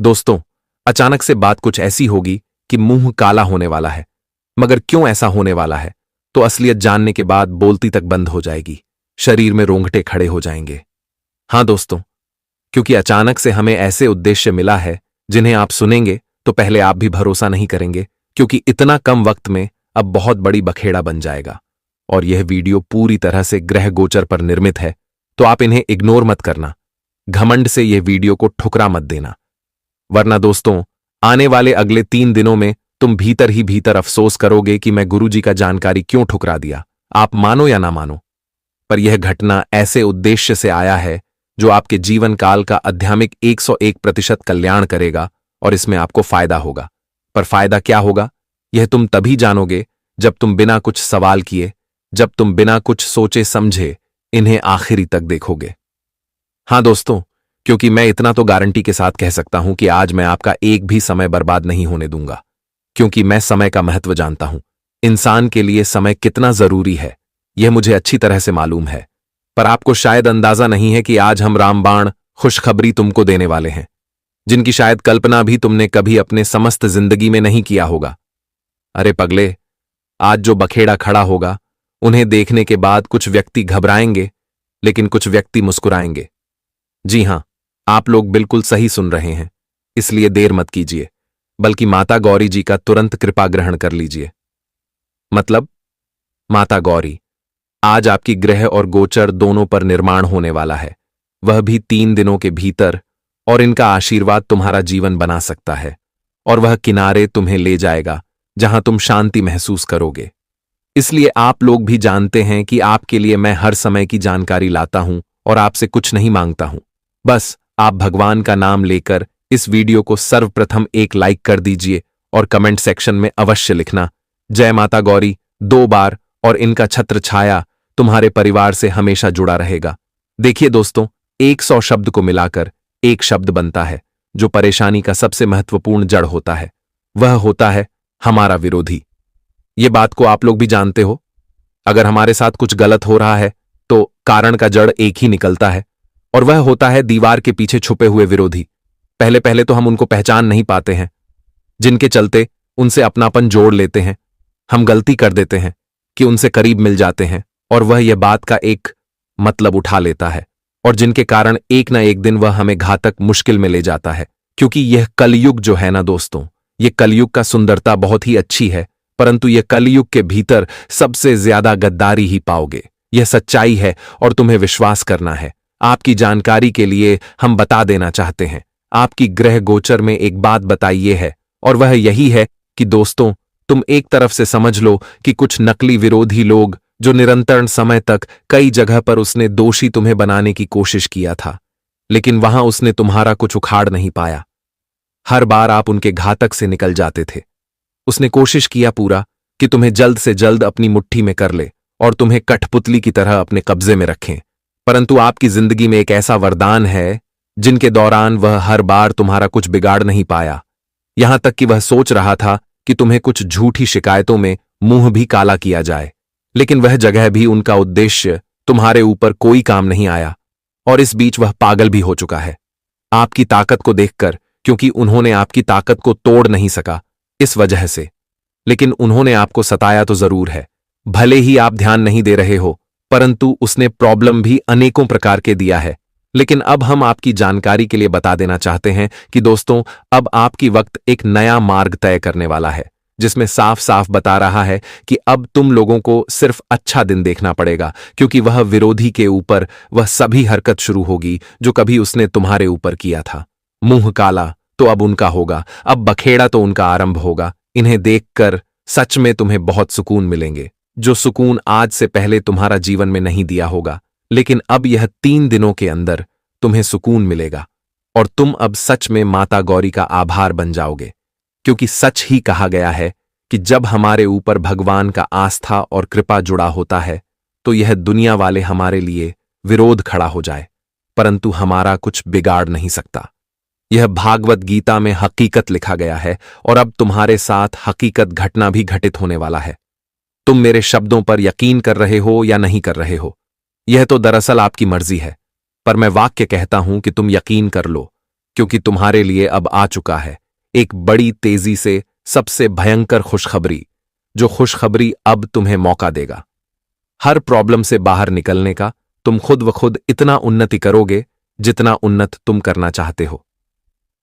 दोस्तों, अचानक से बात कुछ ऐसी होगी कि मुंह काला होने वाला है। मगर क्यों ऐसा होने वाला है, तो असलियत जानने के बाद बोलती तक बंद हो जाएगी, शरीर में रोंगटे खड़े हो जाएंगे। हां दोस्तों, क्योंकि अचानक से हमें ऐसे उद्देश्य मिला है जिन्हें आप सुनेंगे तो पहले आप भी भरोसा नहीं करेंगे, क्योंकि इतना कम वक्त में अब बहुत बड़ी बखेड़ा बन जाएगा। और यह वीडियो पूरी तरह से ग्रह गोचर पर निर्मित है, तो आप इन्हें इग्नोर मत करना। घमंड से यह वीडियो को ठुकरा मत देना, वरना दोस्तों आने वाले अगले 3 दिनों में तुम भीतर ही भीतर अफसोस करोगे कि मैं गुरुजी का जानकारी क्यों ठुकरा दिया। आप मानो या ना मानो, पर यह घटना ऐसे उद्देश्य से आया है जो आपके जीवन काल का आध्यात्मिक 101% कल्याण करेगा, और इसमें आपको फायदा होगा। पर फायदा क्या होगा, यह तुम तभी जानोगे जब तुम बिना कुछ सवाल किए, जब तुम बिना कुछ सोचे समझे इन्हें आखिरी तक देखोगे। हां दोस्तों, क्योंकि मैं इतना तो गारंटी के साथ कह सकता हूं कि आज मैं आपका एक भी समय बर्बाद नहीं होने दूंगा, क्योंकि मैं समय का महत्व जानता हूं। इंसान के लिए समय कितना जरूरी है यह मुझे अच्छी तरह से मालूम है। पर आपको शायद अंदाजा नहीं है कि आज हम रामबाण खुशखबरी तुमको देने वाले हैं, जिनकी शायद कल्पना भी तुमने कभी अपने समस्त जिंदगी में नहीं किया होगा। अरे पगले, आज जो बखेड़ा खड़ा होगा उन्हें देखने के बाद कुछ व्यक्ति घबराएंगे, लेकिन कुछ व्यक्ति मुस्कुराएंगे। जी हां, आप लोग बिल्कुल सही सुन रहे हैं, इसलिए देर मत कीजिए, बल्कि माता गौरी जी का तुरंत कृपा ग्रहण कर लीजिए। मतलब माता गौरी आज आपकी ग्रह और गोचर दोनों पर निर्माण होने वाला है, वह भी 3 दिनों के भीतर, और इनका आशीर्वाद तुम्हारा जीवन बना सकता है, और वह किनारे तुम्हें ले जाएगा जहां तुम शांति महसूस करोगे। इसलिए आप लोग भी जानते हैं कि आपके लिए मैं हर समय की जानकारी लाता हूं और आपसे कुछ नहीं मांगता हूं। बस आप भगवान का नाम लेकर इस वीडियो को सर्वप्रथम एक लाइक कर दीजिए और कमेंट सेक्शन में अवश्य लिखना जय माता गौरी 2 बार, और इनका छत्र छाया तुम्हारे परिवार से हमेशा जुड़ा रहेगा। देखिए दोस्तों, 100 शब्द को मिलाकर एक शब्द बनता है जो परेशानी का सबसे महत्वपूर्ण जड़ होता है। वह होता है हमारा विरोधी। ये बात को आप लोग भी जानते हो। अगर हमारे साथ कुछ गलत हो रहा है तो कारण का जड़ एक ही निकलता है, और वह होता है दीवार के पीछे छुपे हुए विरोधी। पहले पहले तो हम उनको पहचान नहीं पाते हैं, जिनके चलते उनसे अपनापन जोड़ लेते हैं। हम गलती कर देते हैं कि उनसे करीब मिल जाते हैं, और वह यह बात का एक मतलब उठा लेता है, और जिनके कारण एक ना एक दिन वह हमें घातक मुश्किल में ले जाता है। क्योंकि यह कलयुग जो है ना दोस्तों, यह कलयुग का सुंदरता बहुत ही अच्छी है, परंतु यह कलयुग के भीतर सबसे ज्यादा गद्दारी ही पाओगे। यह सच्चाई है और तुम्हें विश्वास करना है। आपकी जानकारी के लिए हम बता देना चाहते हैं, आपकी ग्रह गोचर में एक बात बताइए है, और वह यही है कि दोस्तों, तुम एक तरफ से समझ लो कि कुछ नकली विरोधी लोग जो निरंतर समय तक कई जगह पर उसने दोषी तुम्हें बनाने की कोशिश किया था, लेकिन वहां उसने तुम्हारा कुछ उखाड़ नहीं पाया। हर बार आप उनके घातक से निकल जाते थे। उसने कोशिश किया पूरा कि तुम्हें जल्द से जल्द अपनी मुट्ठी में कर ले और तुम्हें कठपुतली की तरह अपने कब्जे में रखें। परंतु आपकी जिंदगी में एक ऐसा वरदान है जिनके दौरान वह हर बार तुम्हारा कुछ बिगाड़ नहीं पाया। यहां तक कि वह सोच रहा था कि तुम्हें कुछ झूठी शिकायतों में मुंह भी काला किया जाए, लेकिन वह जगह भी उनका उद्देश्य तुम्हारे ऊपर कोई काम नहीं आया, और इस बीच वह पागल भी हो चुका है आपकी ताकत को देखकर, क्योंकि उन्होंने आपकी ताकत को तोड़ नहीं सका इस वजह से। लेकिन उन्होंने आपको सताया तो जरूर है, भले ही आप ध्यान नहीं दे रहे हो, परंतु उसने प्रॉब्लम भी अनेकों प्रकार के दिया है। लेकिन अब हम आपकी जानकारी के लिए बता देना चाहते हैं कि दोस्तों, अब आपकी वक्त एक नया मार्ग तय करने वाला है, जिसमें साफ साफ बता रहा है कि अब तुम लोगों को सिर्फ अच्छा दिन देखना पड़ेगा, क्योंकि वह विरोधी के ऊपर वह सभी हरकत शुरू होगी जो कभी उसने तुम्हारे ऊपर किया था। मुंह काला तो अब उनका होगा, अब बखेड़ा तो उनका आरंभ होगा। इन्हें देखकर सच में तुम्हें बहुत सुकून मिलेंगे, जो सुकून आज से पहले तुम्हारा जीवन में नहीं दिया होगा। लेकिन अब यह 3 दिनों के अंदर तुम्हें सुकून मिलेगा, और तुम अब सच में माता गौरी का आभार बन जाओगे, क्योंकि सच ही कहा गया है कि जब हमारे ऊपर भगवान का आस्था और कृपा जुड़ा होता है तो यह दुनिया वाले हमारे लिए विरोध खड़ा हो जाए, परंतु हमारा कुछ बिगाड़ नहीं सकता। यह भागवत गीता में हकीकत लिखा गया है, और अब तुम्हारे साथ हकीकत घटना भी घटित होने वाला है। तुम मेरे शब्दों पर यकीन कर रहे हो या नहीं कर रहे हो, यह तो दरअसल आपकी मर्जी है, पर मैं वाक्य कहता हूं कि तुम यकीन कर लो, क्योंकि तुम्हारे लिए अब आ चुका है एक बड़ी तेजी से सबसे भयंकर खुशखबरी, जो खुशखबरी अब तुम्हें मौका देगा हर प्रॉब्लम से बाहर निकलने का। तुम खुद व खुद इतना उन्नति करोगे जितना उन्नत तुम करना चाहते हो।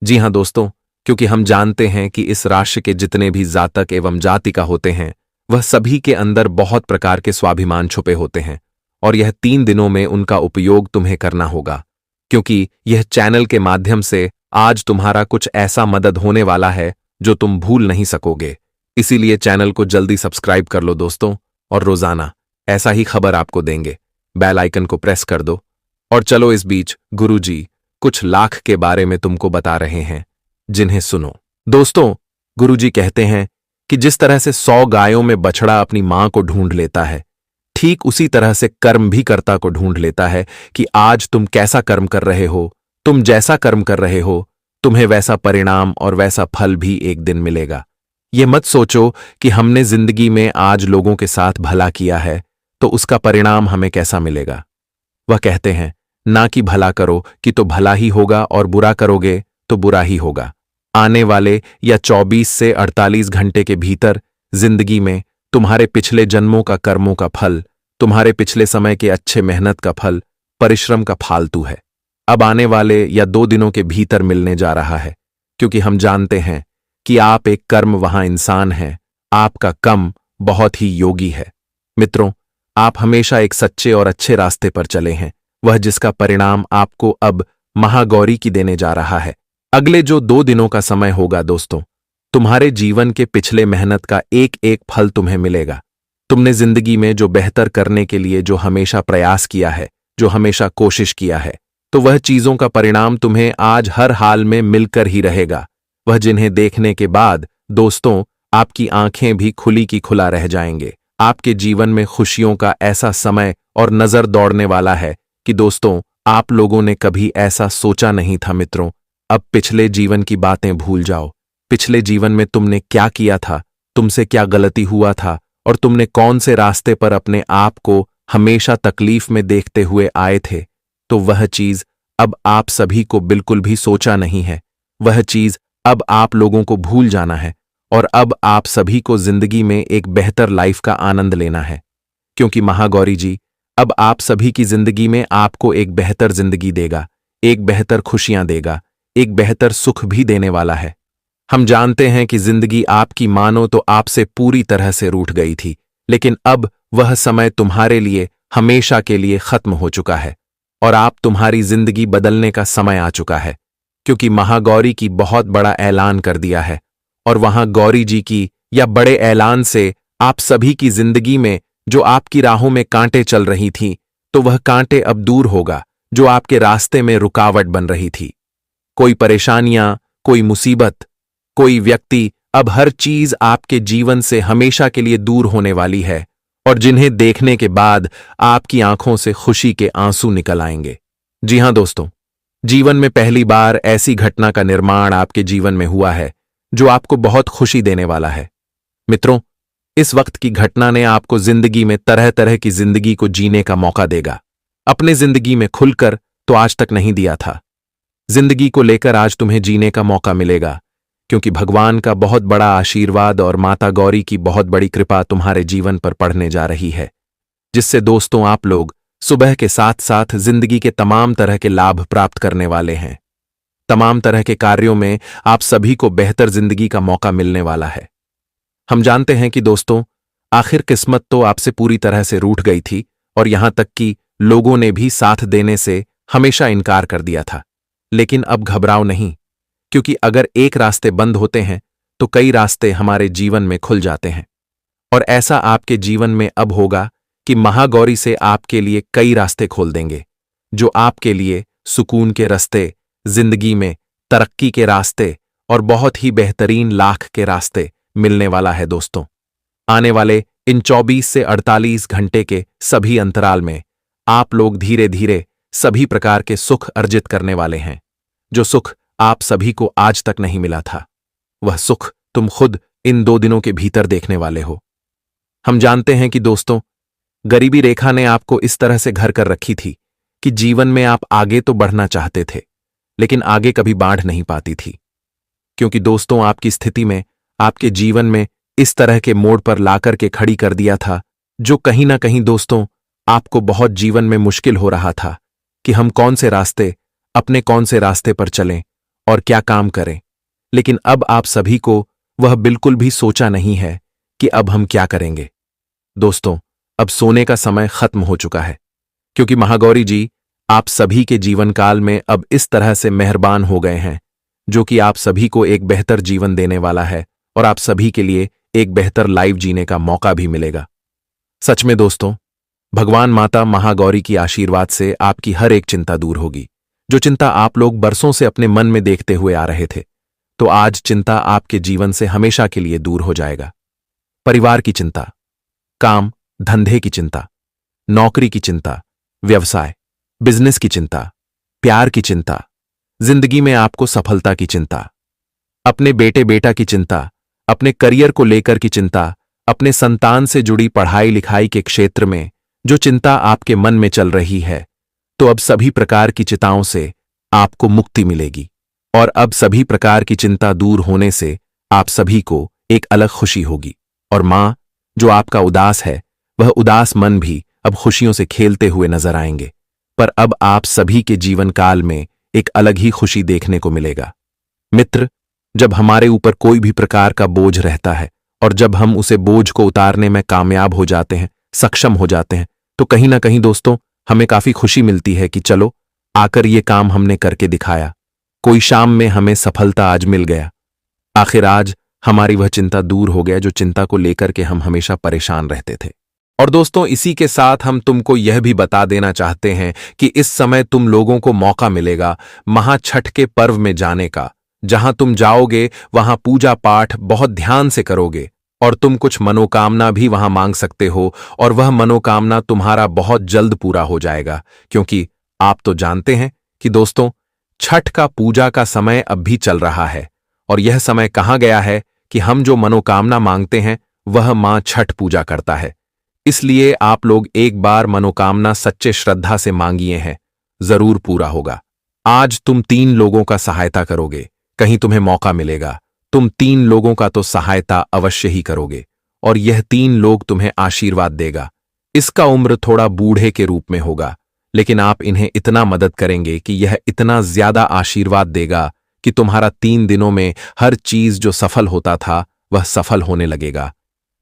जी हां दोस्तों, क्योंकि हम जानते हैं कि इस राशि के जितने भी जातक एवं जातिका होते हैं वह सभी के अंदर बहुत प्रकार के स्वाभिमान छुपे होते हैं, और यह 3 दिनों में उनका उपयोग तुम्हें करना होगा, क्योंकि यह चैनल के माध्यम से आज तुम्हारा कुछ ऐसा मदद होने वाला है जो तुम भूल नहीं सकोगे। इसीलिए चैनल को जल्दी सब्सक्राइब कर लो दोस्तों, और रोजाना ऐसा ही खबर आपको देंगे। बेल आइकन को प्रेस कर दो। और चलो इस बीच गुरुजी कुछ लाख के बारे में तुमको बता रहे हैं, जिन्हें सुनो। दोस्तों, गुरुजी कहते हैं कि जिस तरह से 100 गायों में बछड़ा अपनी मां को ढूंढ लेता है, ठीक उसी तरह से कर्म भी कर्ता को ढूंढ लेता है कि आज तुम कैसा कर्म कर रहे हो। तुम जैसा कर्म कर रहे हो तुम्हें वैसा परिणाम और वैसा फल भी एक दिन मिलेगा। ये मत सोचो कि हमने जिंदगी में आज लोगों के साथ भला किया है तो उसका परिणाम हमें कैसा मिलेगा। वह कहते हैं ना कि भला करो कि तो भला ही होगा और बुरा करोगे तो बुरा ही होगा। आने वाले या 24 से 48 घंटे के भीतर जिंदगी में तुम्हारे पिछले जन्मों का कर्मों का फल, तुम्हारे पिछले समय के अच्छे मेहनत का फल, परिश्रम का फालतू है, अब आने वाले या 2 दिनों के भीतर मिलने जा रहा है। क्योंकि हम जानते हैं कि आप एक कर्म वहां इंसान हैं, आपका कम बहुत ही योगी है। मित्रों, आप हमेशा एक सच्चे और अच्छे रास्ते पर चले हैं, वह जिसका परिणाम आपको अब महागौरी की देने जा रहा है। अगले जो 2 दिनों का समय होगा दोस्तों, तुम्हारे जीवन के पिछले मेहनत का एक एक फल तुम्हें मिलेगा। तुमने जिंदगी में जो बेहतर करने के लिए जो हमेशा प्रयास किया है, जो हमेशा कोशिश किया है, तो वह चीजों का परिणाम तुम्हें आज हर हाल में मिलकर ही रहेगा। वह जिन्हें देखने के बाद दोस्तों आपकी आंखें भी खुली की खुला रह जाएंगे। आपके जीवन में खुशियों का ऐसा समय और नजर दौड़ने वाला है कि दोस्तों आप लोगों ने कभी ऐसा सोचा नहीं था। मित्रों, अब पिछले जीवन की बातें भूल जाओ। पिछले जीवन में तुमने क्या किया था, तुमसे क्या गलती हुआ था, और तुमने कौन से रास्ते पर अपने आप को हमेशा तकलीफ में देखते हुए आए थे, तो वह चीज अब आप सभी को बिल्कुल भी सोचा नहीं है। वह चीज अब आप लोगों को भूल जाना है, और अब आप सभी को जिंदगी में एक बेहतर लाइफ का आनंद लेना है। क्योंकि महागौरी जी अब आप सभी की जिंदगी में आपको एक बेहतर जिंदगी देगा, एक बेहतर खुशियां देगा, एक बेहतर सुख भी देने वाला है। हम जानते हैं कि जिंदगी आपकी मानो तो आपसे पूरी तरह से रूठ गई थी, लेकिन अब वह समय तुम्हारे लिए हमेशा के लिए खत्म हो चुका है, और आप तुम्हारी जिंदगी बदलने का समय आ चुका है। क्योंकि महागौरी की बहुत बड़ा ऐलान कर दिया है, और वहां गौरी जी की या बड़े ऐलान से आप सभी की जिंदगी में जो आपकी राहों में कांटे चल रही थीं, तो वह कांटे अब दूर होगा जो आपके रास्ते में रुकावट बन रही थी। कोई परेशानियां, कोई मुसीबत, कोई व्यक्ति, अब हर चीज आपके जीवन से हमेशा के लिए दूर होने वाली है, और जिन्हें देखने के बाद आपकी आंखों से खुशी के आंसू निकल आएंगे। जी हां दोस्तों, जीवन में पहली बार ऐसी घटना का निर्माण आपके जीवन में हुआ है जो आपको बहुत खुशी देने वाला है। मित्रों, इस वक्त की घटना ने आपको जिंदगी में तरह तरह की जिंदगी को जीने का मौका देगा। अपने जिंदगी में खुलकर तो आज तक नहीं दिया था। जिंदगी को लेकर आज तुम्हें जीने का मौका मिलेगा, क्योंकि भगवान का बहुत बड़ा आशीर्वाद और माता गौरी की बहुत बड़ी कृपा तुम्हारे जीवन पर पड़ने जा रही है, जिससे दोस्तों आप लोग सुबह के साथ साथ जिंदगी के तमाम तरह के लाभ प्राप्त करने वाले हैं। तमाम तरह के कार्यों में आप सभी को बेहतर जिंदगी का मौका मिलने वाला है। हम जानते हैं कि दोस्तों आखिर किस्मत तो आपसे पूरी तरह से रूठ गई थी, और यहां तक कि लोगों ने भी साथ देने से हमेशा इनकार कर दिया था। लेकिन अब घबराओ नहीं, क्योंकि अगर एक रास्ते बंद होते हैं तो कई रास्ते हमारे जीवन में खुल जाते हैं। और ऐसा आपके जीवन में अब होगा कि महागौरी से आपके लिए कई रास्ते खोल देंगे, जो आपके लिए सुकून के रास्ते, जिंदगी में तरक्की के रास्ते और बहुत ही बेहतरीन लाख के रास्ते मिलने वाला है। दोस्तों, आने वाले इन 24 से 48 घंटे के सभी अंतराल में आप लोग धीरे धीरे सभी प्रकार के सुख अर्जित करने वाले हैं। जो सुख आप सभी को आज तक नहीं मिला था, वह सुख तुम खुद इन 2 दिनों के भीतर देखने वाले हो। हम जानते हैं कि दोस्तों गरीबी रेखा ने आपको इस तरह से घर कर रखी थी कि जीवन में आप आगे तो बढ़ना चाहते थे, लेकिन आगे कभी बाढ़ नहीं पाती थी। क्योंकि दोस्तों, आपकी स्थिति में, आपके जीवन में इस तरह के मोड़ पर लाकर के खड़ी कर दिया था, जो कहीं ना कहीं दोस्तों आपको बहुत जीवन में मुश्किल हो रहा था कि हम कौन से रास्ते, अपने कौन से रास्ते पर चलें और क्या काम करें। लेकिन अब आप सभी को वह बिल्कुल भी सोचा नहीं है कि अब हम क्या करेंगे। दोस्तों, अब सोने का समय खत्म हो चुका है, क्योंकि महागौरी जी आप सभी के जीवन काल में अब इस तरह से मेहरबान हो गए हैं, जो कि आप सभी को एक बेहतर जीवन देने वाला है और आप सभी के लिए एक बेहतर लाइफ जीने का मौका भी मिलेगा। सच में दोस्तों, भगवान माता महागौरी की आशीर्वाद से आपकी हर एक चिंता दूर होगी। जो चिंता आप लोग बरसों से अपने मन में देखते हुए आ रहे थे, तो आज चिंता आपके जीवन से हमेशा के लिए दूर हो जाएगा। परिवार की चिंता, काम धंधे की चिंता, नौकरी की चिंता, व्यवसाय बिजनेस की चिंता, प्यार की चिंता, जिंदगी में आपको सफलता की चिंता, अपने बेटे बेटा की चिंता, अपने करियर को लेकर की चिंता, अपने संतान से जुड़ी पढ़ाई लिखाई के क्षेत्र में जो चिंता आपके मन में चल रही है, तो अब सभी प्रकार की चिंताओं से आपको मुक्ति मिलेगी। और अब सभी प्रकार की चिंता दूर होने से आप सभी को एक अलग खुशी होगी। और मां, जो आपका उदास है, वह उदास मन भी अब खुशियों से खेलते हुए नजर आएंगे। पर अब आप सभी के जीवन काल में एक अलग ही खुशी देखने को मिलेगा। मित्र, जब हमारे ऊपर कोई भी प्रकार का बोझ रहता है और जब हम उसे बोझ को उतारने में कामयाब हो जाते हैं, सक्षम हो जाते हैं, तो कहीं ना कहीं दोस्तों हमें काफी खुशी मिलती है कि चलो आकर ये काम हमने करके दिखाया। कोई शाम में हमें सफलता आज मिल गया। आखिर आज हमारी वह चिंता दूर हो गया जो चिंता को लेकर के हम हमेशा परेशान रहते थे। और दोस्तों, इसी के साथ हम तुमको यह भी बता देना चाहते हैं कि इस समय तुम लोगों को मौका मिलेगा महाछठ के पर्व में जाने का। जहां तुम जाओगे वहां पूजा पाठ बहुत ध्यान से करोगे और तुम कुछ मनोकामना भी वहां मांग सकते हो और वह मनोकामना तुम्हारा बहुत जल्द पूरा हो जाएगा। क्योंकि आप तो जानते हैं कि दोस्तों, छठ का पूजा का समय अब भी चल रहा है और यह समय कहा गया है कि हम जो मनोकामना मांगते हैं वह मां छठ पूजा करता है। इसलिए आप लोग एक बार मनोकामना सच्चे श्रद्धा से मांगिए हैं, जरूर पूरा होगा। आज तुम 3 लोगों का सहायता करोगे, कहीं तुम्हें मौका मिलेगा, तुम 3 लोगों का तो सहायता अवश्य ही करोगे और यह 3 लोग तुम्हें आशीर्वाद देगा। इसका उम्र थोड़ा बूढ़े के रूप में होगा, लेकिन आप इन्हें इतना मदद करेंगे कि यह इतना ज्यादा आशीर्वाद देगा कि तुम्हारा 3 दिनों में हर चीज जो सफल होता था वह सफल होने लगेगा।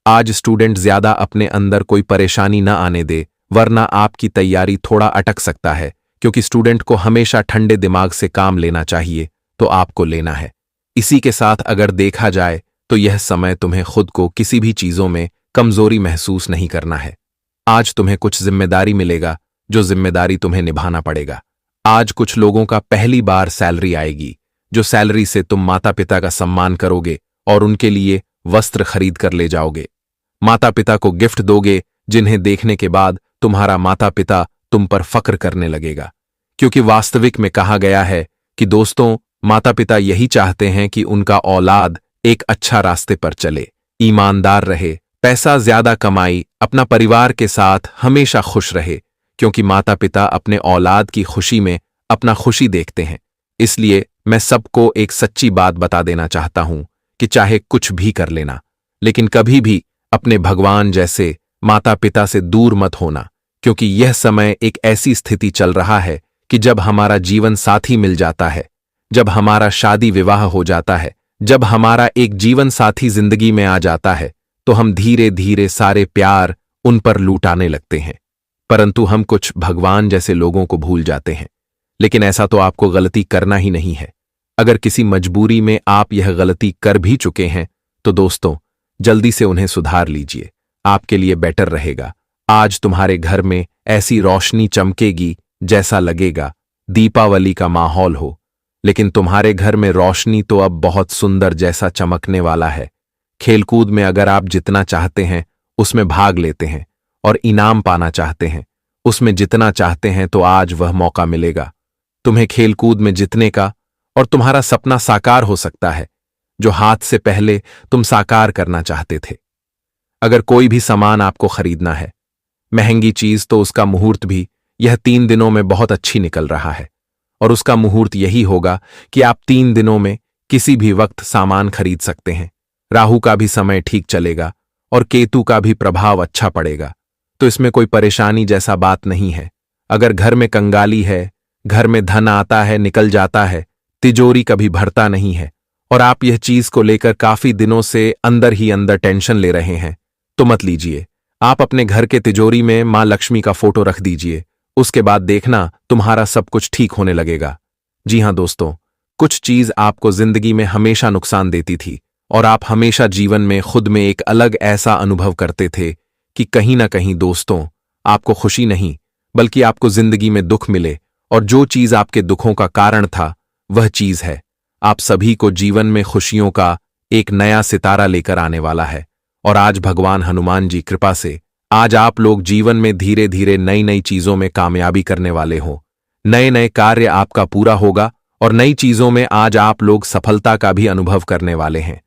आज स्टूडेंट ज्यादा अपने अंदर कोई परेशानी न आने दे, वरना आपकी तैयारी थोड़ा अटक सकता है। क्योंकि स्टूडेंट को हमेशा ठंडे दिमाग से काम लेना चाहिए, तो आपको लेना है। इसी के साथ अगर देखा जाए तो यह समय तुम्हें खुद को किसी भी चीजों में कमजोरी महसूस नहीं करना है। आज तुम्हें कुछ जिम्मेदारी मिलेगा, जो जिम्मेदारी तुम्हें निभाना पड़ेगा। आज कुछ लोगों का पहली बार सैलरी आएगी, जो सैलरी से तुम माता पिता का सम्मान करोगे और उनके लिए वस्त्र खरीद कर ले जाओगे। माता पिता को गिफ्ट दोगे, जिन्हें देखने के बाद तुम्हारा माता पिता तुम पर फक्र करने लगेगा। क्योंकि वास्तविक में कहा गया है कि दोस्तों, माता पिता यही चाहते हैं कि उनका औलाद एक अच्छा रास्ते पर चले, ईमानदार रहे, पैसा ज्यादा कमाई, अपना परिवार के साथ हमेशा खुश रहे। क्योंकि माता पिता अपने औलाद की खुशी में अपना खुशी देखते हैं। इसलिए मैं सबको एक सच्ची बात बता देना चाहता हूं कि चाहे कुछ भी कर लेना, लेकिन कभी भी अपने भगवान जैसे माता पिता से दूर मत होना। क्योंकि यह समय एक ऐसी स्थिति चल रहा है कि जब हमारा जीवन साथी मिल जाता है, जब हमारा शादी विवाह हो जाता है, जब हमारा एक जीवन साथी जिंदगी में आ जाता है, तो हम धीरे धीरे सारे प्यार उन पर लूटाने लगते हैं। परंतु हम कुछ भगवान जैसे लोगों को भूल जाते हैं। लेकिन ऐसा तो आपको गलती करना ही नहीं है। अगर किसी मजबूरी में आप यह गलती कर भी चुके हैं, तो दोस्तों जल्दी से उन्हें सुधार लीजिए, आपके लिए बेटर रहेगा। आज तुम्हारे घर में ऐसी रोशनी चमकेगी जैसा लगेगा दीपावली का माहौल हो। लेकिन तुम्हारे घर में रोशनी तो अब बहुत सुंदर जैसा चमकने वाला है। खेलकूद में अगर आप जितना चाहते हैं उसमें भाग लेते हैं और इनाम पाना चाहते हैं, उसमें जितना चाहते हैं, तो आज वह मौका मिलेगा तुम्हें खेलकूद में जीतने का और तुम्हारा सपना साकार हो सकता है, जो हाथ से पहले तुम साकार करना चाहते थे। अगर कोई भी सामान आपको खरीदना है, महंगी चीज, तो उसका मुहूर्त भी यह 3 दिनों में बहुत अच्छी निकल रहा है और उसका मुहूर्त यही होगा कि आप 3 दिनों में किसी भी वक्त सामान खरीद सकते हैं। राहु का भी समय ठीक चलेगा और केतु का भी प्रभाव अच्छा पड़ेगा, तो इसमें कोई परेशानी जैसा बात नहीं है। अगर घर में कंगाली है, घर में धन आता है निकल जाता है, तिजोरी कभी भरता नहीं है और आप यह चीज को लेकर काफी दिनों से अंदर ही अंदर टेंशन ले रहे हैं, तो मत लीजिए। आप अपने घर के तिजोरी में मां लक्ष्मी का फोटो रख दीजिए, उसके बाद देखना तुम्हारा सब कुछ ठीक होने लगेगा। जी हां दोस्तों, कुछ चीज आपको जिंदगी में हमेशा नुकसान देती थी और आप हमेशा जीवन में खुद में एक अलग ऐसा अनुभव करते थे कि कहीं ना कहीं दोस्तों आपको खुशी नहीं बल्कि आपको जिंदगी में दुख मिले, और जो चीज आपके दुखों का कारण था वह चीज है आप सभी को जीवन में खुशियों का एक नया सितारा लेकर आने वाला है। और आज भगवान हनुमान जी कृपा से आज आप लोग जीवन में धीरे धीरे नई नई चीजों में कामयाबी करने वाले हो। नए नए कार्य आपका पूरा होगा और नई चीजों में आज आप लोग सफलता का भी अनुभव करने वाले हैं।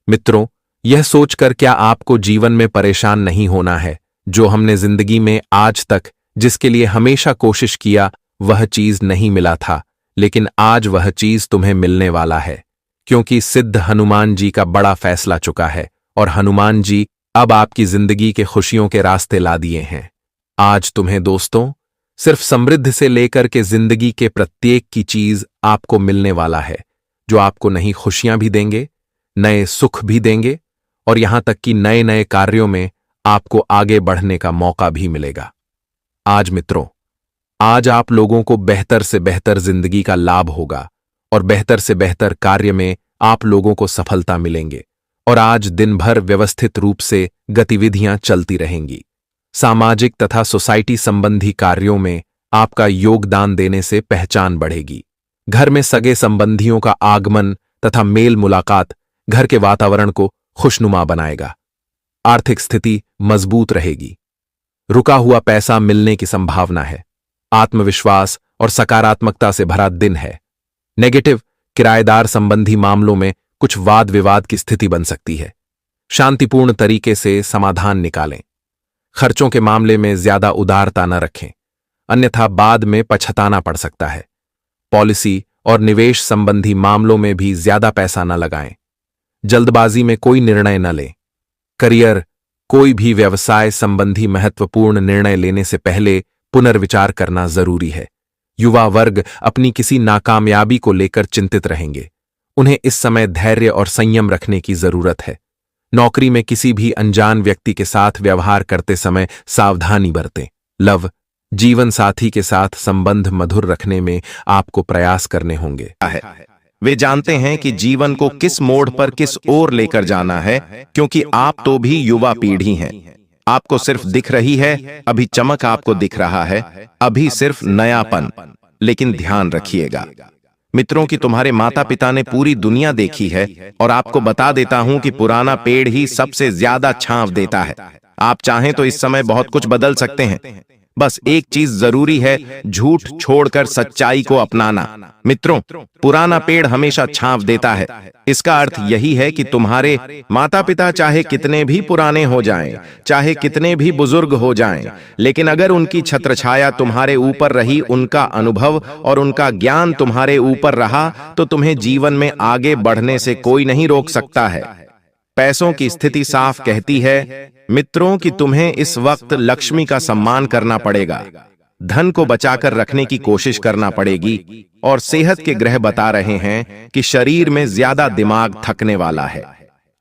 मित्रों, यह सोचकर क्या आपको जीवन में परेशान नहीं होना है? जो हमने जिंदगी में आज तक जिसके लिए हमेशा कोशिश किया वह चीज नहीं मिला था, लेकिन आज वह चीज तुम्हें मिलने वाला है, क्योंकि सिद्ध हनुमान जी का बड़ा फैसला चुका है और हनुमान जी अब आपकी जिंदगी के खुशियों के रास्ते ला दिए हैं। आज तुम्हें दोस्तों सिर्फ समृद्ध से लेकर के जिंदगी के प्रत्येक की चीज आपको मिलने वाला है, जो आपको नई खुशियां भी देंगे, नए सुख भी देंगे और यहां तक कि नए नए कार्यों में आपको आगे बढ़ने का मौका भी मिलेगा। आज मित्रों, आज आप लोगों को बेहतर से बेहतर जिंदगी का लाभ होगा और बेहतर से बेहतर कार्य में आप लोगों को सफलता मिलेंगे और आज दिन भर व्यवस्थित रूप से गतिविधियां चलती रहेंगी। सामाजिक तथा सोसाइटी संबंधी कार्यों में आपका योगदान देने से पहचान बढ़ेगी। घर में सगे संबंधियों का आगमन तथा मेल मुलाकात घर के वातावरण को खुशनुमा बनाएगा। आर्थिक स्थिति मजबूत रहेगी। रुका हुआ पैसा मिलने की संभावना है। आत्मविश्वास और सकारात्मकता से भरा दिन है। नेगेटिव किराएदार संबंधी मामलों में कुछ वाद विवाद की स्थिति बन सकती है। शांतिपूर्ण तरीके से समाधान निकालें। खर्चों के मामले में ज्यादा उदारता न रखें, अन्यथा बाद में पछताना पड़ सकता है। पॉलिसी और निवेश संबंधी मामलों में भी ज्यादा पैसा न लगाएं। जल्दबाजी में कोई निर्णय न लें। करियर, कोई भी व्यवसाय संबंधी महत्वपूर्ण निर्णय लेने से पहले पुनर्विचार करना जरूरी है। युवा वर्ग अपनी किसी नाकामयाबी को लेकर चिंतित रहेंगे। उन्हें इस समय धैर्य और संयम रखने की जरूरत है। नौकरी में किसी भी अनजान व्यक्ति के साथ व्यवहार करते समय सावधानी बरतें। लव, जीवन साथी के साथ संबंध मधुर रखने में आपको प्रयास करने होंगे। वे जानते हैं कि जीवन को किस मोड़ पर किस ओर लेकर जाना है, क्योंकि आप तो भी युवा पीढ़ी हैं। आपको सिर्फ दिख रही है, अभी चमक आपको दिख रहा है, अभी सिर्फ नयापन। लेकिन ध्यान रखिएगा मित्रों कि तुम्हारे माता पिता ने पूरी दुनिया देखी है और आपको बता देता हूं कि पुराना पेड़ ही सबसे ज्यादा छांव देता है। आप चाहें तो इस समय बहुत कुछ बदल सकते हैं। बस एक चीज जरूरी है, झूठ छोड़कर सच्चाई को अपनाना। मित्रों, पुराना पेड़ हमेशा छांव देता है। इसका अर्थ यही है कि तुम्हारे माता पिता चाहे कितने भी पुराने हो जाएं, चाहे कितने भी बुजुर्ग हो जाएं, लेकिन अगर उनकी छत्रछाया तुम्हारे ऊपर रही, उनका अनुभव और उनका ज्ञान तुम्हारे ऊपर रहा, तो तुम्हें जीवन में आगे बढ़ने से कोई नहीं रोक सकता है। पैसों की स्थिति साफ कहती है मित्रों कि तुम्हें इस वक्त लक्ष्मी का सम्मान करना पड़ेगा, धन को बचाकर रखने की कोशिश करना पड़ेगी और सेहत के ग्रह बता रहे हैं कि शरीर में ज्यादा दिमाग थकने वाला है,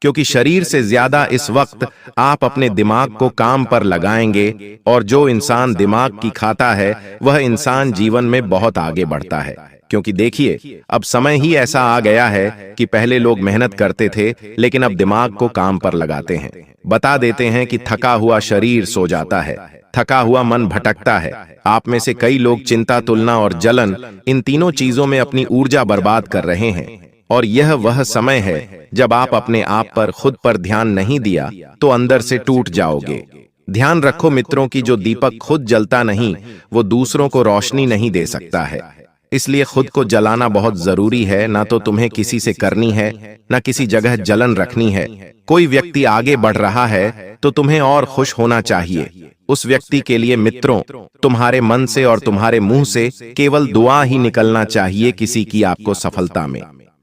क्योंकि शरीर से ज्यादा इस वक्त आप अपने दिमाग को काम पर लगाएंगे और जो इंसान दिमाग की खाता है वह इंसान जीवन में बहुत आगे बढ़ता है। क्योंकि देखिए, अब समय ही ऐसा आ गया है कि पहले लोग मेहनत करते थे लेकिन अब दिमाग को काम पर लगाते हैं। बता देते हैं कि थका हुआ शरीर सो जाता है, थका हुआ मन भटकता है। आप में से कई लोग चिंता, तुलना और जलन, इन तीनों चीजों में अपनी ऊर्जा बर्बाद कर रहे हैं और यह वह समय है जब आप अपने आप पर, खुद पर ध्यान नहीं दिया तो अंदर से टूट जाओगे। ध्यान रखो मित्रों कि जो दीपक खुद जलता नहीं वो दूसरों को रोशनी नहीं दे सकता है। इसलिए खुद को जलाना बहुत जरूरी है। ना तो तुम्हें किसी से करनी है, ना किसी जगह जलन रखनी है। कोई व्यक्ति आगे बढ़ रहा है तो तुम्हें और खुश होना चाहिए। उस व्यक्ति के लिए मित्रों, तुम्हारे मन से और तुम्हारे मुंह से केवल दुआ ही निकलना चाहिए। किसी की आपको सफलता में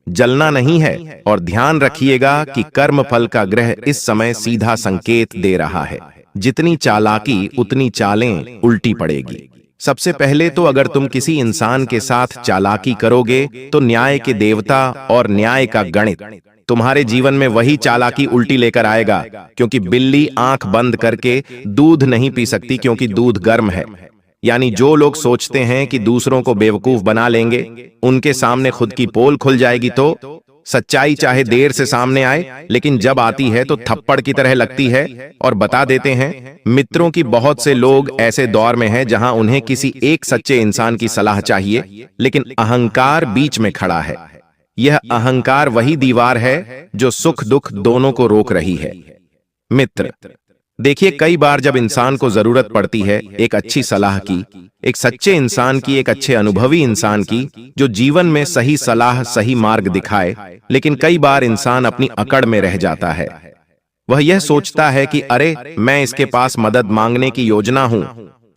जलना नहीं है। और ध्यान रखिएगा कि कर्म फल का ग्रह इस समय सीधा संकेत दे रहा है। जितनी चालाकी उतनी चालें उल्टी पड़ेगी। सबसे पहले तो अगर तुम किसी इंसान के साथ चालाकी करोगे तो न्याय के देवता और न्याय का गणित तुम्हारे जीवन में वही चालाकी उल्टी लेकर आएगा। क्योंकि बिल्ली आंख बंद करके दूध नहीं पी सकती, क्योंकि दूध गर्म है। यानी जो लोग सोचते हैं कि दूसरों को बेवकूफ बना लेंगे, उनके सामने खुद की पोल खुल जाएगी। तो सच्चाई चाहे देर से सामने आए, लेकिन जब आती है तो थप्पड़ की तरह लगती है। और बता देते हैं मित्रों की बहुत से लोग ऐसे दौर में हैं जहां उन्हें किसी एक सच्चे इंसान की सलाह चाहिए, लेकिन अहंकार बीच में खड़ा है। यह अहंकार वही दीवार है जो सुख दुख दोनों को रोक रही है। मित्र, देखिए, कई बार जब इंसान को जरूरत पड़ती है एक अच्छी सलाह की, एक सच्चे इंसान की, एक अच्छे अनुभवी इंसान की, जो जीवन में सही सलाह सही मार्ग दिखाए, लेकिन कई बार इंसान अपनी अकड़ में रह जाता है। वह यह सोचता है कि अरे, मैं इसके पास मदद मांगने की योजना हूं,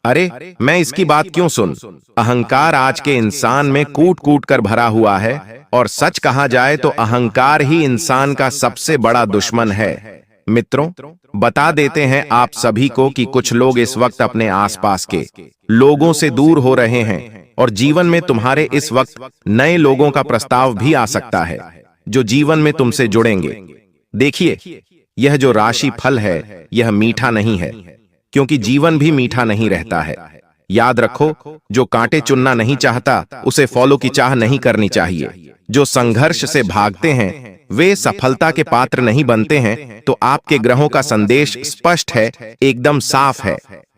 अरे मैं इसकी बात क्यों सुन। अहंकार आज के इंसान में कूट कूट कर भरा हुआ है। और सच कहा जाए तो अहंकार ही इंसान का सबसे बड़ा दुश्मन है। मित्रों, बता देते हैं आप सभी को कि कुछ लोग इस वक्त अपने आसपास के लोगों से दूर हो रहे हैं। और जीवन में तुम्हारे इस वक्त नए लोगों का प्रस्ताव भी आ सकता है जो जीवन में तुमसे जुड़ेंगे। देखिए, यह जो राशि फल है यह मीठा नहीं है, क्योंकि जीवन भी मीठा नहीं रहता है। याद रखो, जो कांटे चुनना नहीं चाहता उसे फलों की चाह नहीं करनी चाहिए। जो संघर्ष से भागते हैं वे सफलता के पात्र नहीं बनते हैं। तो आपके ग्रहों का संदेश स्पष्ट है, एकदम साफ है।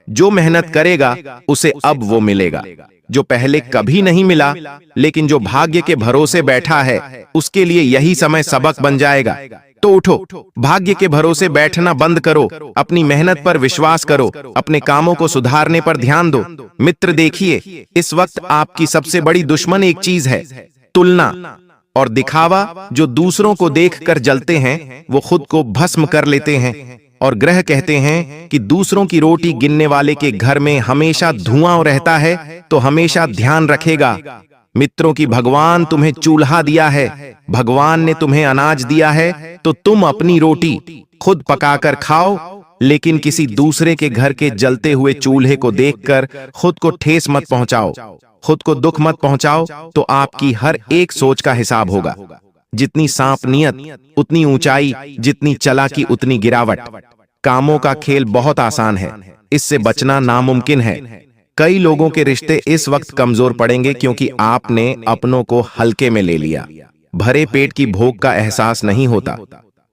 जो मेहनत करेगा उसे अब वो मिलेगा जो पहले कभी नहीं मिला। लेकिन जो भाग्य के भरोसे बैठा है उसके लिए यही समय सबक बन जाएगा। तो उठो, भाग्य के भरोसे बैठना बंद करो, अपनी मेहनत पर विश्वास करो, अपने कामों को सुधारने पर ध्यान दो। मित्र, देखिए, इस वक्त आपकी सबसे बड़ी दुश्मन एक चीज है, तुलना और दिखावा। जो दूसरों को देखकर जलते हैं वो खुद को भस्म कर लेते हैं। और ग्रह कहते हैं कि दूसरों की रोटी गिनने वाले के घर में हमेशा धुआं रहता है। तो हमेशा ध्यान रखेगा मित्रों की भगवान तुम्हें चूल्हा दिया है, भगवान ने तुम्हें अनाज दिया है, तो तुम अपनी रोटी खुद पकाकर खाओ। लेकिन किसी दूसरे के घर के जलते हुए चूल्हे को देखकर खुद को ठेस मत पहुंचाओ, खुद को दुख मत पहुंचाओ। तो आपकी हर एक सोच का हिसाब होगा। जितनी सांप नियत उतनी ऊंचाई, जितनी चालाकी उतनी गिरावट। कामों का खेल बहुत आसान है, इससे बचना नामुमकिन है। कई लोगों के रिश्ते इस वक्त कमजोर पड़ेंगे क्योंकि आपने अपनों को हल्के में ले लिया। भरे पेट की भूख का एहसास नहीं होता,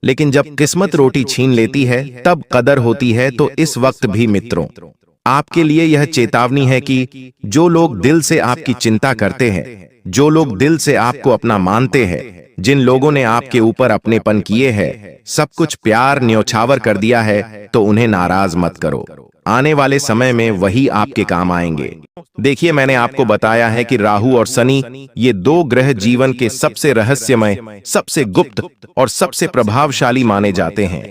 लेकिन जब किस्मत रोटी छीन लेती है तब कदर होती है। तो इस वक्त भी मित्रों, आपके लिए यह चेतावनी है कि जो लोग दिल से आपकी चिंता करते हैं, जो लोग दिल से आपको अपना मानते हैं, जिन लोगों ने आपके ऊपर अपनेपन किए हैं, सब कुछ प्यार न्योछावर कर दिया है, तो उन्हें नाराज मत करो। आने वाले समय में वही आपके काम आएंगे। देखिए, मैंने आपको बताया है कि राहु और शनि, ये दो ग्रह जीवन के सबसे रहस्यमय, सबसे गुप्त और सबसे प्रभावशाली माने जाते हैं।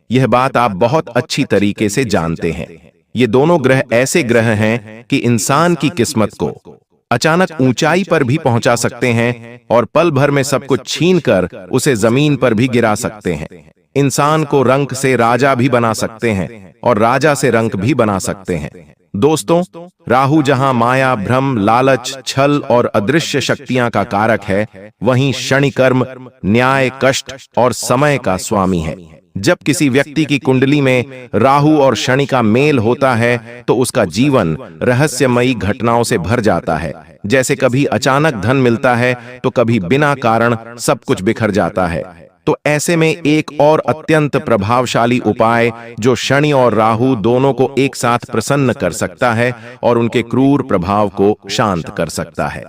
यह बात आप बहुत अच्छी तरीके से जानते हैं। ये दोनों ग्रह ऐसे ग्रह हैं कि इंसान की किस्मत को अचानक ऊंचाई पर भी पहुंचा सकते हैं और पल भर में सब कुछ छीनकर उसे जमीन पर भी गिरा सकते हैं। इंसान को रंक से राजा भी बना सकते हैं और राजा से रंक भी बना सकते हैं। दोस्तों, राहु जहां माया, भ्रम, लालच, छल और अदृश्य शक्तियां का कारक है, वहीं शनि कर्म, न्याय, कष्ट और समय का स्वामी है। जब किसी व्यक्ति की कुंडली में राहु और शनि का मेल होता है तो उसका जीवन रहस्यमयी घटनाओं से भर जाता है। जैसे कभी अचानक धन मिलता है तो कभी बिना कारण सब कुछ बिखर जाता है। तो ऐसे में एक और अत्यंत प्रभावशाली उपाय जो शनि और राहु दोनों को एक साथ प्रसन्न कर सकता है और उनके क्रूर प्रभाव को शांत कर सकता है।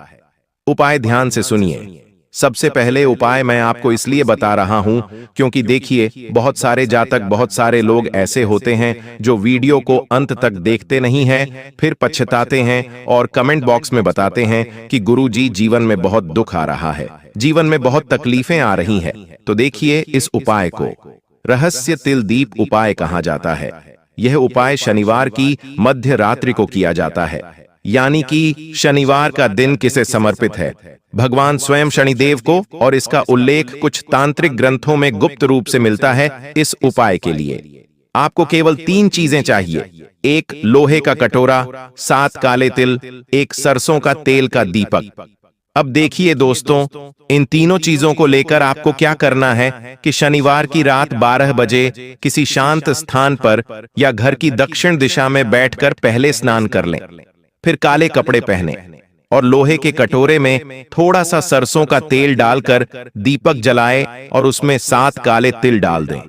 उपाय ध्यान से सुनिए। सबसे पहले उपाय मैं आपको इसलिए बता रहा हूं क्योंकि देखिए, बहुत सारे जातक, बहुत सारे लोग ऐसे होते हैं जो वीडियो को अंत तक देखते नहीं हैं, फिर पछताते हैं और कमेंट बॉक्स में बताते हैं कि गुरुजी जीवन में बहुत दुख आ रहा है, जीवन में बहुत तकलीफें आ रही हैं। तो देखिए, इस उपाय को रहस्य तिल दीप उपाय कहा जाता है। यह उपाय शनिवार की मध्य रात्रि को किया जाता है, यानी कि शनिवार का दिन किसे समर्पित है? भगवान स्वयं शनिदेव को, और इसका उल्लेख कुछ तांत्रिक ग्रंथों में गुप्त रूप से मिलता है। इस उपाय के लिए आपको केवल 3 चीजें चाहिए: एक लोहे का कटोरा, 7 काले तिल, एक सरसों का तेल का दीपक। अब देखिए दोस्तों, इन तीनों चीजों को लेकर आपको क्या करना है कि शनिवार की रात 12 बजे किसी शांत स्थान पर या घर की दक्षिण दिशा में बैठकर पहले स्नान कर लें, फिर काले कपड़े पहने और लोहे के कटोरे में थोड़ा सा सरसों का तेल डालकर दीपक जलाए और उसमें 7 काले तिल डाल दें।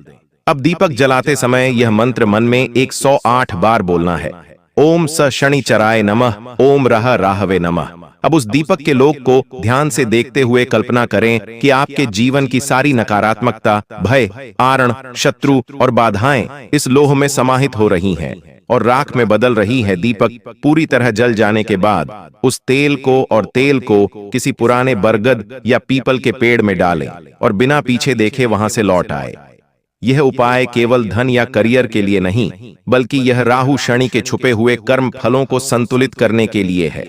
अब दीपक जलाते समय यह मंत्र मन में 108 बार बोलना है: ओम स शनिचराय नमः, ओम रह राहवे नमः। अब उस दीपक के लोक को ध्यान से देखते हुए कल्पना करें कि आपके जीवन की सारी नकारात्मकता, भय, आरण, शत्रु और बाधाएं इस लोह में समाहित हो रही हैं और राख में बदल रही है। दीपक पूरी तरह जल जाने के बाद उस तेल को किसी पुराने बरगद या पीपल के पेड़ में डालें और बिना पीछे देखे वहां से लौट आए। यह उपाय केवल धन या करियर के लिए नहीं, बल्कि यह राहु शनि के छुपे हुए कर्म फलों को संतुलित करने के लिए है।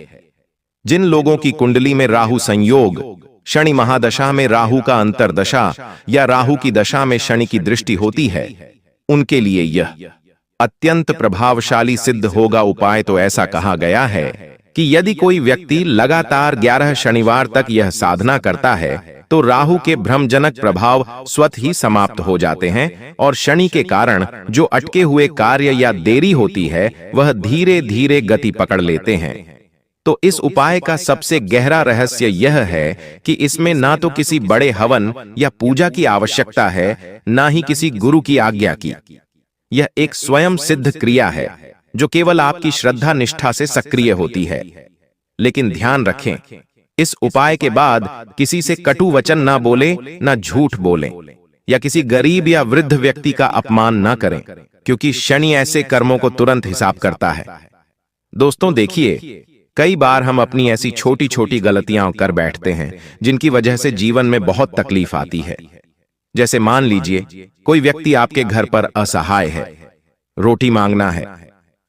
जिन लोगों की कुंडली में राहु संयोग, शनि महादशा में राहु का अंतरदशा या राहु की दशा में शनि की दृष्टि होती है, उनके लिए यह अत्यंत प्रभावशाली सिद्ध होगा। उपाय तो ऐसा कहा गया है कि यदि कोई व्यक्ति लगातार 11 शनिवार तक यह साधना करता है तो राहु के भ्रमजनक प्रभाव स्वतः ही समाप्त हो जाते हैं और शनि के कारण जो अटके हुए कार्य या देरी होती है वह धीरे धीरे गति पकड़ लेते हैं। तो इस उपाय का सबसे गहरा रहस्य यह है कि इसमें ना तो किसी बड़े हवन या पूजा की आवश्यकता है, ना ही किसी गुरु की आज्ञा की। यह एक स्वयं सिद्ध क्रिया है जो केवल आपकी श्रद्धा निष्ठा से सक्रिय होती है। लेकिन ध्यान रखें, इस उपाय के बाद किसी से कटु वचन ना बोले, ना झूठ बोलें या किसी गरीब या वृद्ध व्यक्ति का अपमान ना करें, क्योंकि शनि ऐसे कर्मों को तुरंत हिसाब करता है। दोस्तों देखिए, कई बार हम अपनी ऐसी छोटी छोटी गलतियां कर बैठते हैं जिनकी वजह से जीवन में बहुत तकलीफ आती है। जैसे मान लीजिए कोई व्यक्ति आपके घर पर असहाय है, रोटी मांगना है।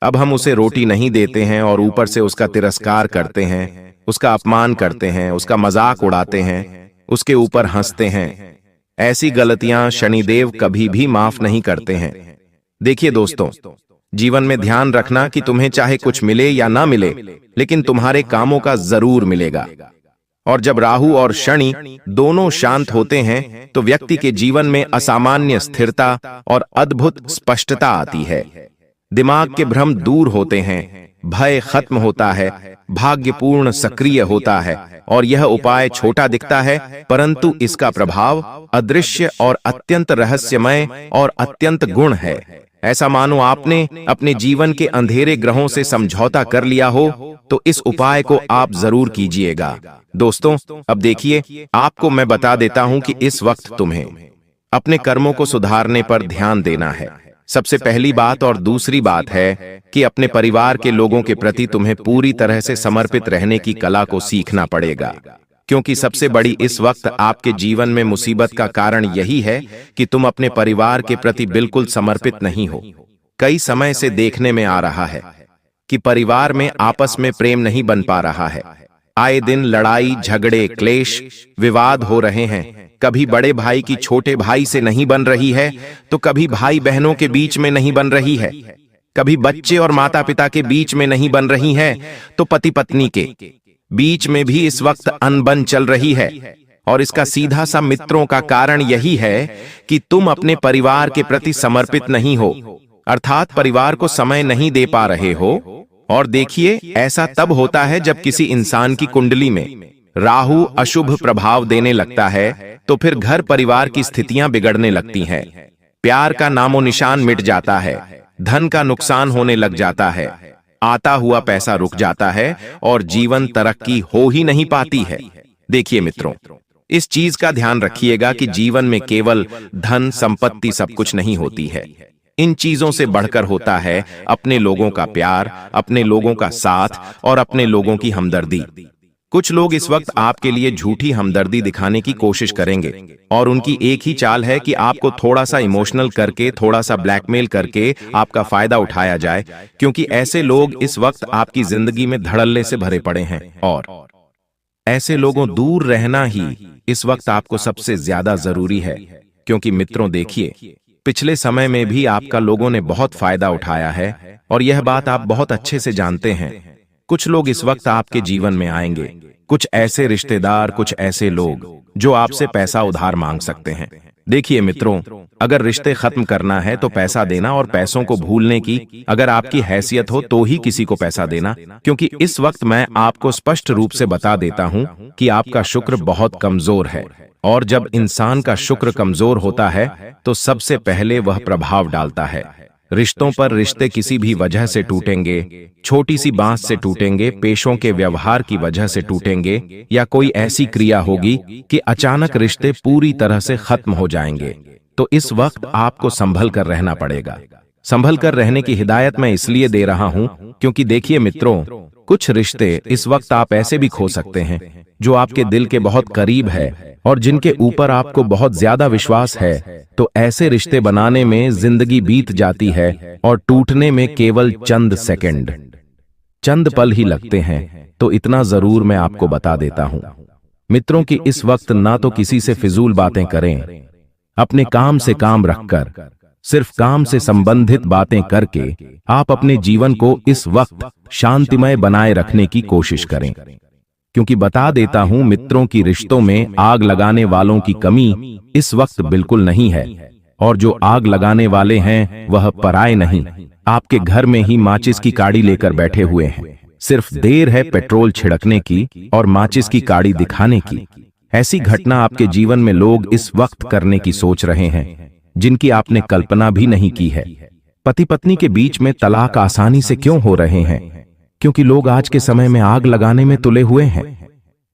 अब हम उसे रोटी नहीं देते हैं और ऊपर से उसका तिरस्कार करते हैं, उसका अपमान करते हैं, उसका मजाक उड़ाते हैं, उसके ऊपर हंसते हैं। ऐसी गलतियां शनिदेव कभी भी माफ नहीं करते हैं। देखिए दोस्तों, जीवन में ध्यान रखना कि तुम्हें चाहे कुछ मिले या ना मिले, लेकिन तुम्हारे कामों का जरूर मिलेगा। और जब राहु और शनि दोनों शांत होते हैं तो व्यक्ति के जीवन में असामान्य स्थिरता और अद्भुत स्पष्टता आती है। दिमाग के भ्रम दूर होते हैं, भय खत्म होता है, भाग्यपूर्ण सक्रिय होता है और यह उपाय छोटा दिखता है, परंतु इसका प्रभाव अदृश्य और अत्यंत रहस्यमय और अत्यंत गुण है। ऐसा मानो आपने अपने जीवन के अंधेरे ग्रहों से समझौता कर लिया हो, तो इस उपाय को आप जरूर कीजिएगा। दोस्तों, अब देखिए, आपको मैं बता देता हूं कि इस वक्त तुम्हें अपने कर्मों को सुधारने पर ध्यान देना है। सबसे पहली बात और दूसरी बात है कि अपने परिवार के लोगों के प्रति तुम्हें पूरी तरह से समर्पित रहने की कला को सीखना पड़ेगा, क्योंकि सबसे बड़ी इस वक्त आपके जीवन में मुसीबत का कारण यही है कि तुम अपने परिवार के प्रति बिल्कुल समर्पित नहीं हो। कई समय से देखने में आ रहा है कि परिवार में आपस में प्रेम नहीं बन पा रहा है। आए दिन लड़ाई, झगड़े, क्लेश, विवाद हो रहे हैं। कभी बड़े भाई की छोटे भाई से नहीं बन रही है, तो कभी भाई बहनों के बीच में नहीं बन रही है, कभी बच्चे और माता पिता के बीच में नहीं बन रही है, तो पति पत्नी के बीच में भी इस वक्त अनबन चल रही है। और इसका सीधा सा मित्रों का कारण यही है कि तुम अपने परिवार के प्रति समर्पित नहीं हो, अर्थात परिवार को समय नहीं दे पा रहे हो। और देखिए, ऐसा तब होता है जब किसी इंसान की कुंडली में राहु अशुभ प्रभाव देने लगता है, तो फिर घर परिवार की स्थितियां बिगड़ने लगती हैं। प्यार का नामो निशान मिट जाता है, धन का नुकसान होने लग जाता है, आता हुआ पैसा रुक जाता है और जीवन तरक्की हो ही नहीं पाती है। देखिए मित्रों, इस चीज का ध्यान रखिएगा कि जीवन में केवल धन संपत्ति सब कुछ नहीं होती है। इन चीजों से बढ़कर होता है अपने लोगों का प्यार, अपने लोगों का साथ और अपने लोगों की हमदर्दी। कुछ लोग इस वक्त आपके लिए झूठी हमदर्दी दिखाने की कोशिश करेंगे और उनकी एक ही चाल है कि आपको थोड़ा सा इमोशनल करके, थोड़ा सा ब्लैकमेल करके आपका फायदा उठाया जाए, क्योंकि ऐसे लोग इस वक्त आपकी जिंदगी में धड़ल्ले से भरे पड़े हैं और ऐसे लोगों दूर रहना ही इस वक्त आपको सबसे ज्यादा जरूरी है। क्योंकि मित्रों देखिए, पिछले समय में भी आपका लोगों ने बहुत फायदा उठाया है और यह बात आप बहुत अच्छे से जानते हैं। कुछ लोग इस वक्त आपके जीवन में आएंगे, कुछ ऐसे रिश्तेदार, कुछ ऐसे लोग जो आपसे पैसा उधार मांग सकते हैं। देखिए मित्रों, अगर रिश्ते खत्म करना है तो पैसा देना और पैसों को भूलने की अगर आपकी हैसियत हो तो ही किसी को पैसा देना, क्योंकि इस वक्त मैं आपको स्पष्ट रूप से बता देता हूं कि आपका शुक्र बहुत कमजोर है और जब इंसान का शुक्र कमजोर होता है तो सबसे पहले वह प्रभाव डालता है रिश्तों पर। रिश्ते किसी भी वजह से टूटेंगे, छोटी सी बात से टूटेंगे, पेशों के व्यवहार की वजह से टूटेंगे, या कोई ऐसी क्रिया होगी कि अचानक रिश्ते पूरी तरह से खत्म हो जाएंगे। तो इस वक्त आपको संभल कर रहना पड़ेगा। संभल कर रहने की हिदायत मैं इसलिए दे रहा हूं क्योंकि देखिए मित्रों, कुछ रिश्ते इस वक्त आप ऐसे भी खो सकते हैं जो आपके दिल के बहुत करीब है और जिनके ऊपर आपको बहुत ज्यादा विश्वास है। तो ऐसे रिश्ते बनाने में जिंदगी बीत जाती है और टूटने में केवल चंद सेकंड, चंद पल ही लगते हैं। तो इतना जरूर मैं आपको बता देता हूं मित्रों कि इस वक्त ना तो किसी से फिजूल बातें करें, अपने काम से काम रखकर, सिर्फ काम से संबंधित बातें करके आप अपने जीवन को इस वक्त शांतिमय बनाए रखने की कोशिश करें। क्योंकि बता देता हूं मित्रों की रिश्तों में आग लगाने वालों की कमी इस वक्त बिल्कुल नहीं है, और जो आग लगाने वाले हैं वह पराए नहीं, आपके घर में ही माचिस की काड़ी लेकर बैठे हुए हैं। सिर्फ देर है पेट्रोल छिड़कने की और माचिस की काड़ी दिखाने की। ऐसी घटना आपके जीवन में लोग इस वक्त करने की सोच रहे हैं जिनकी आपने कल्पना भी नहीं की है। पति पत्नी के बीच में तलाक आसानी से क्यों हो रहे हैं? क्योंकि लोग आज के समय में आग लगाने में तुले हुए हैं।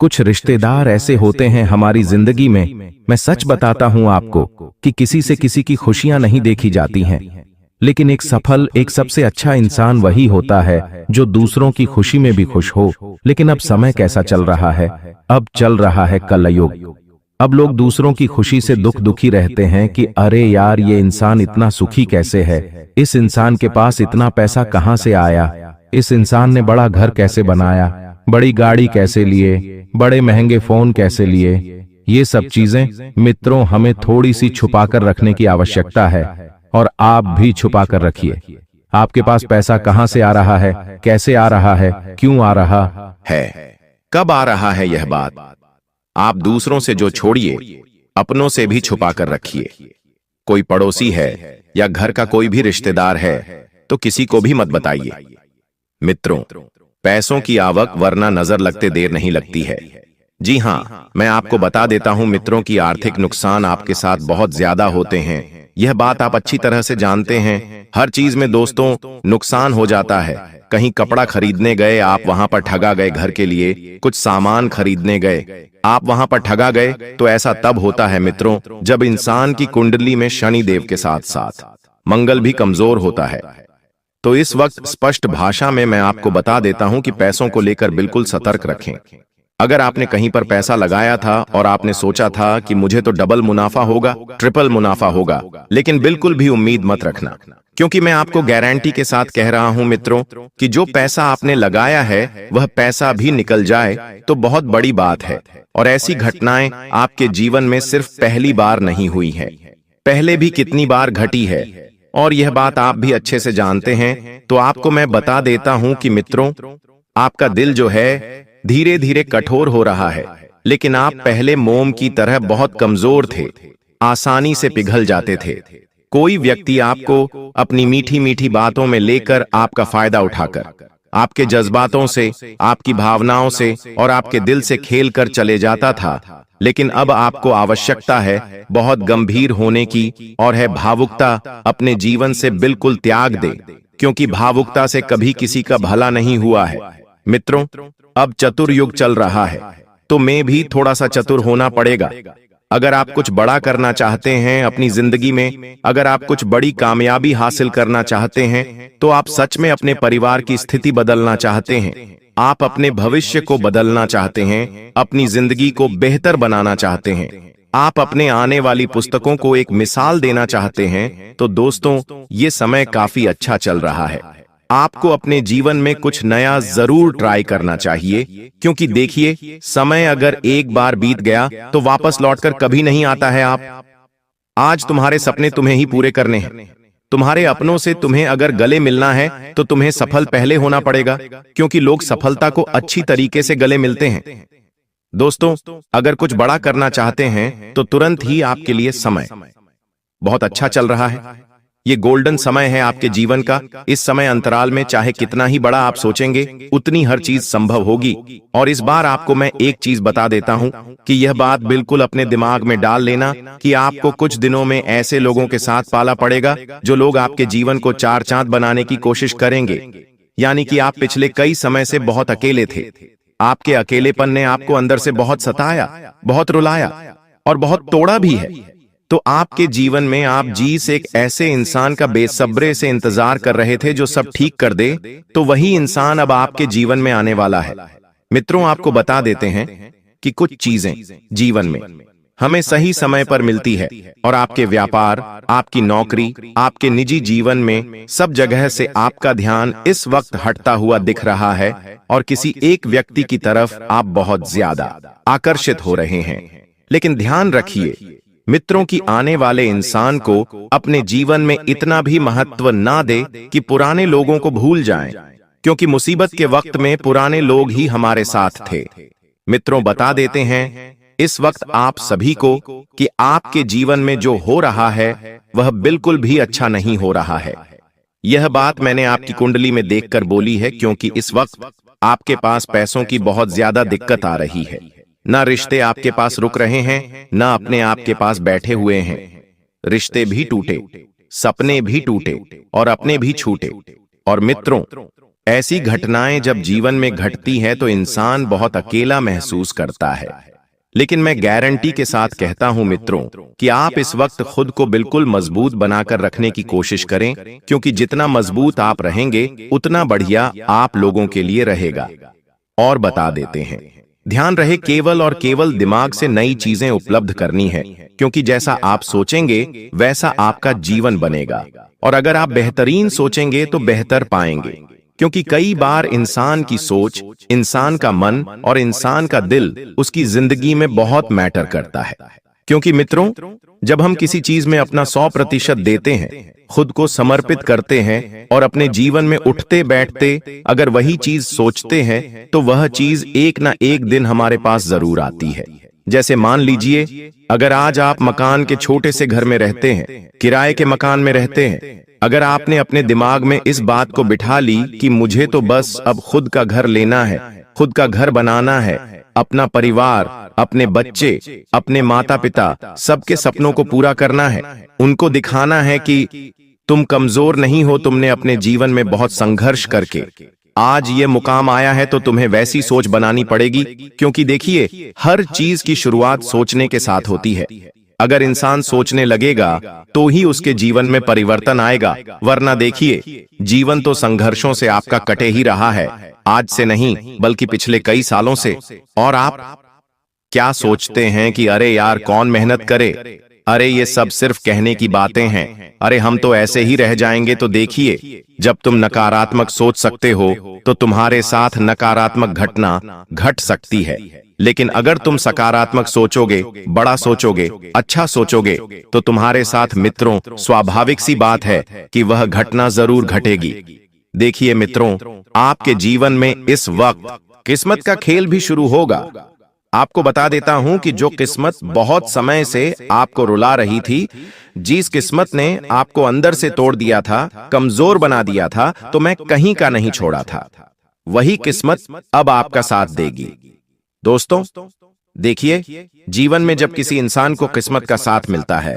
कुछ रिश्तेदार ऐसे होते हैं हमारी जिंदगी में, मैं सच बताता हूं आपको कि किसी से किसी की खुशियां नहीं देखी जाती हैं, लेकिन एक सफल, एक सबसे अच्छा इंसान वही होता है जो दूसरों की खुशी में भी खुश हो। लेकिन अब समय कैसा चल रहा है? अब चल रहा है कलयुग। अब लोग दूसरों की खुशी से दुखी रहते हैं कि अरे यार, ये इंसान इतना सुखी कैसे है? इस इंसान के पास इतना पैसा कहां से आया? इस इंसान ने बड़ा घर कैसे बनाया? बड़ी गाड़ी कैसे लिए? बड़े महंगे फोन कैसे लिए? ये सब चीजें मित्रों हमें थोड़ी सी छुपा कर रखने की आवश्यकता है, और आप भी छुपा कर रखिए। आपके पास पैसा कहां से आ रहा है, कैसे आ रहा है, क्यों आ रहा है, कब आ रहा है, यह बात आप दूसरों से जो छोड़िए, अपनों से भी छुपा कर रखिए। कोई पड़ोसी है या घर का कोई भी रिश्तेदार है तो किसी को भी मत बताइए। मित्रों, पैसों की आवक वरना नजर लगते देर नहीं लगती है। जी हां, मैं आपको बता देता हूं मित्रों की आर्थिक नुकसान आपके साथ बहुत ज्यादा होते हैं। यह बात आप अच्छी तरह से जानते हैं। हर चीज में दोस्तों नुकसान हो जाता है। कहीं कपड़ा खरीदने गए, आप वहां पर ठगा गए। घर के लिए कुछ सामान खरीदने गए, आप वहां पर ठगा गए। तो ऐसा तब होता है मित्रों जब इंसान की कुंडली में शनि देव के साथ साथ मंगल भी कमजोर होता है। तो इस वक्त स्पष्ट भाषा में मैं आपको बता देता हूं कि पैसों को लेकर बिल्कुल सतर्क रखें। अगर आपने कहीं पर पैसा लगाया था और आपने सोचा था कि मुझे तो डबल मुनाफा होगा, ट्रिपल मुनाफा होगा, लेकिन बिल्कुल भी उम्मीद मत रखना, क्योंकि मैं आपको गारंटी के साथ कह रहा हूं मित्रों कि जो पैसा आपने लगाया है वह पैसा भी निकल जाए तो बहुत बड़ी बात है। और ऐसी घटनाएं आपके जीवन में सिर्फ पहली बार नहीं हुई है, पहले भी कितनी बार घटी है, और यह बात आप भी अच्छे से जानते हैं। तो आपको मैं बता देता हूं कि मित्रों, आपका दिल जो है धीरे धीरे कठोर हो रहा है, लेकिन आप पहले मोम की तरह बहुत कमजोर थे, आसानी से पिघल जाते थे। कोई व्यक्ति आपको अपनी मीठी मीठी बातों में लेकर आपका फायदा उठाकर आपके जज्बातों से, आपकी भावनाओं से और आपके दिल से खेल कर चले जाता था। लेकिन अब आपको आवश्यकता है बहुत गंभीर होने की, और है भावुकता अपने जीवन से बिल्कुल त्याग दे, क्योंकि भावुकता से कभी किसी का भला नहीं हुआ है। मित्रों, अब चतुर्युग चल रहा है, तो मैं भी थोड़ा सा चतुर होना पड़ेगा। अगर आप कुछ बड़ा करना चाहते हैं अपनी जिंदगी में, अगर आप कुछ बड़ी कामयाबी हासिल करना चाहते हैं, तो आप सच में अपने परिवार की स्थिति बदलना चाहते हैं, आप अपने भविष्य को बदलना चाहते हैं, अपनी जिंदगी को बेहतर बनाना चाहते हैं, आप अपने आने वाली पुस्तकों को एक मिसाल देना चाहते हैं, तो दोस्तों ये समय काफी अच्छा चल रहा है। आपको अपने जीवन में कुछ नया जरूर ट्राई करना चाहिए, क्योंकि देखिए समय अगर एक बार बीत गया तो वापस लौटकर कभी नहीं आता है। आज तुम्हारे सपने तुम्हें ही पूरे करने हैं। तुम्हारे अपनों से तुम्हें अगर गले मिलना है तो तुम्हें सफल पहले होना पड़ेगा, क्योंकि लोग सफलता को अच्छी तरीके से गले मिलते हैं। दोस्तों अगर कुछ बड़ा करना चाहते हैं तो तुरंत ही आपके लिए समय बहुत अच्छा चल रहा है। ये गोल्डन समय है आपके जीवन का। इस समय अंतराल में चाहे कितना ही बड़ा आप सोचेंगे उतनी हर चीज संभव होगी। और इस बार आपको मैं एक चीज बता देता हूं कि यह बात बिल्कुल अपने दिमाग में डाल लेना कि आपको कुछ दिनों में ऐसे लोगों के साथ पाला पड़ेगा जो लोग आपके जीवन को चार चांद बनाने की कोशिश करेंगे। यानी कि आप पिछले कई समय से बहुत अकेले थे। आपके अकेलेपन ने आपको अंदर से बहुत सताया, बहुत रुलाया और बहुत तोड़ा भी है। तो आपके जीवन में आप जिस एक ऐसे इंसान का बेसब्रे से इंतजार कर रहे थे जो सब ठीक कर दे, तो वही इंसान अब आपके जीवन में आने वाला है। मित्रों आपको बता देते हैं कि कुछ चीजें जीवन में हमें सही समय पर मिलती है, और आपके व्यापार, आपकी नौकरी, आपके निजी जीवन में सब जगह से आपका ध्यान इस वक्त हटता हुआ दिख रहा है और किसी एक व्यक्ति की तरफ आप बहुत ज्यादा आकर्षित हो रहे हैं। लेकिन ध्यान रखिए मित्रों की आने वाले इंसान को अपने जीवन में इतना भी महत्व ना दे कि पुराने लोगों को भूल जाएं, क्योंकि मुसीबत के वक्त में पुराने लोग ही हमारे साथ थे। मित्रों बता देते हैं इस वक्त आप सभी को कि आपके जीवन में जो हो रहा है वह बिल्कुल भी अच्छा नहीं हो रहा है। यह बात मैंने आपकी कुंडली में देखकर बोली है, क्योंकि इस वक्त आपके पास पैसों की बहुत ज्यादा दिक्कत आ रही है। ना रिश्ते आपके पास रुक रहे हैं, ना अपने आप के पास बैठे हुए हैं। रिश्ते भी टूटे, सपने भी टूटे और अपने भी छूटे। और मित्रों ऐसी घटनाएं जब जीवन में घटती हैं तो इंसान बहुत अकेला महसूस करता है। लेकिन मैं गारंटी के साथ कहता हूं मित्रों कि आप इस वक्त खुद को बिल्कुल मजबूत बनाकर रखने की कोशिश करें, क्योंकि जितना मजबूत आप रहेंगे उतना बढ़िया आप लोगों के लिए रहेगा। और बता देते हैं ध्यान रहे केवल और केवल दिमाग से नई चीजें उपलब्ध करनी है, क्योंकि जैसा आप सोचेंगे वैसा आपका जीवन बनेगा। और अगर आप बेहतरीन सोचेंगे तो बेहतर पाएंगे, क्योंकि कई बार इंसान की सोच, इंसान का मन और इंसान का दिल उसकी जिंदगी में बहुत मैटर करता है। क्योंकि मित्रों जब हम किसी चीज में अपना 100% देते हैं, खुद को समर्पित करते हैं और अपने जीवन में उठते बैठते अगर वही चीज सोचते हैं, तो वह चीज एक ना एक दिन हमारे पास जरूर आती है। जैसे मान लीजिए अगर आज आप मकान के छोटे से घर में रहते हैं, किराए के मकान में रहते हैं, अगर आपने अपने दिमाग में इस बात को बिठा ली कि मुझे तो बस अब खुद का घर लेना है, खुद का घर बनाना है, अपना परिवार, अपने बच्चे, अपने माता पिता सबके सपनों को पूरा करना है, उनको दिखाना है कि तुम कमजोर नहीं हो, तुमने अपने जीवन में बहुत संघर्ष करके आज ये मुकाम आया है, तो तुम्हें वैसी सोच बनानी पड़ेगी। क्योंकि देखिए हर चीज की शुरुआत सोचने के साथ होती है। अगर इंसान सोचने लगेगा तो ही उसके जीवन में परिवर्तन आएगा, वरना देखिए जीवन तो संघर्षों से आपका कटे ही रहा है, आज से नहीं बल्कि पिछले कई सालों से। और आप क्या सोचते हैं कि अरे यार कौन मेहनत करे, अरे ये सब सिर्फ कहने की बातें हैं, अरे हम तो ऐसे ही रह जाएंगे। तो देखिए जब तुम नकारात्मक सोच सकते हो तो तुम्हारे साथ नकारात्मक घटना घट सकती है। लेकिन अगर तुम सकारात्मक सोचोगे, बड़ा सोचोगे, अच्छा सोचोगे, तो तुम्हारे साथ मित्रों स्वाभाविक सी बात है कि वह घटना जरूर घटेगी। देखिए मित्रों आपके जीवन में इस वक्त किस्मत का खेल भी शुरू होगा। आपको बता देता हूं कि जो किस्मत बहुत समय से आपको रुला रही थी, जिस किस्मत ने आपको अंदर से तोड़ दिया था, कमजोर बना दिया था, तो मैं कहीं का नहीं छोड़ा था, वही किस्मत अब आपका साथ देगी। दोस्तों देखिए जीवन में जब किसी इंसान को किस्मत का साथ मिलता है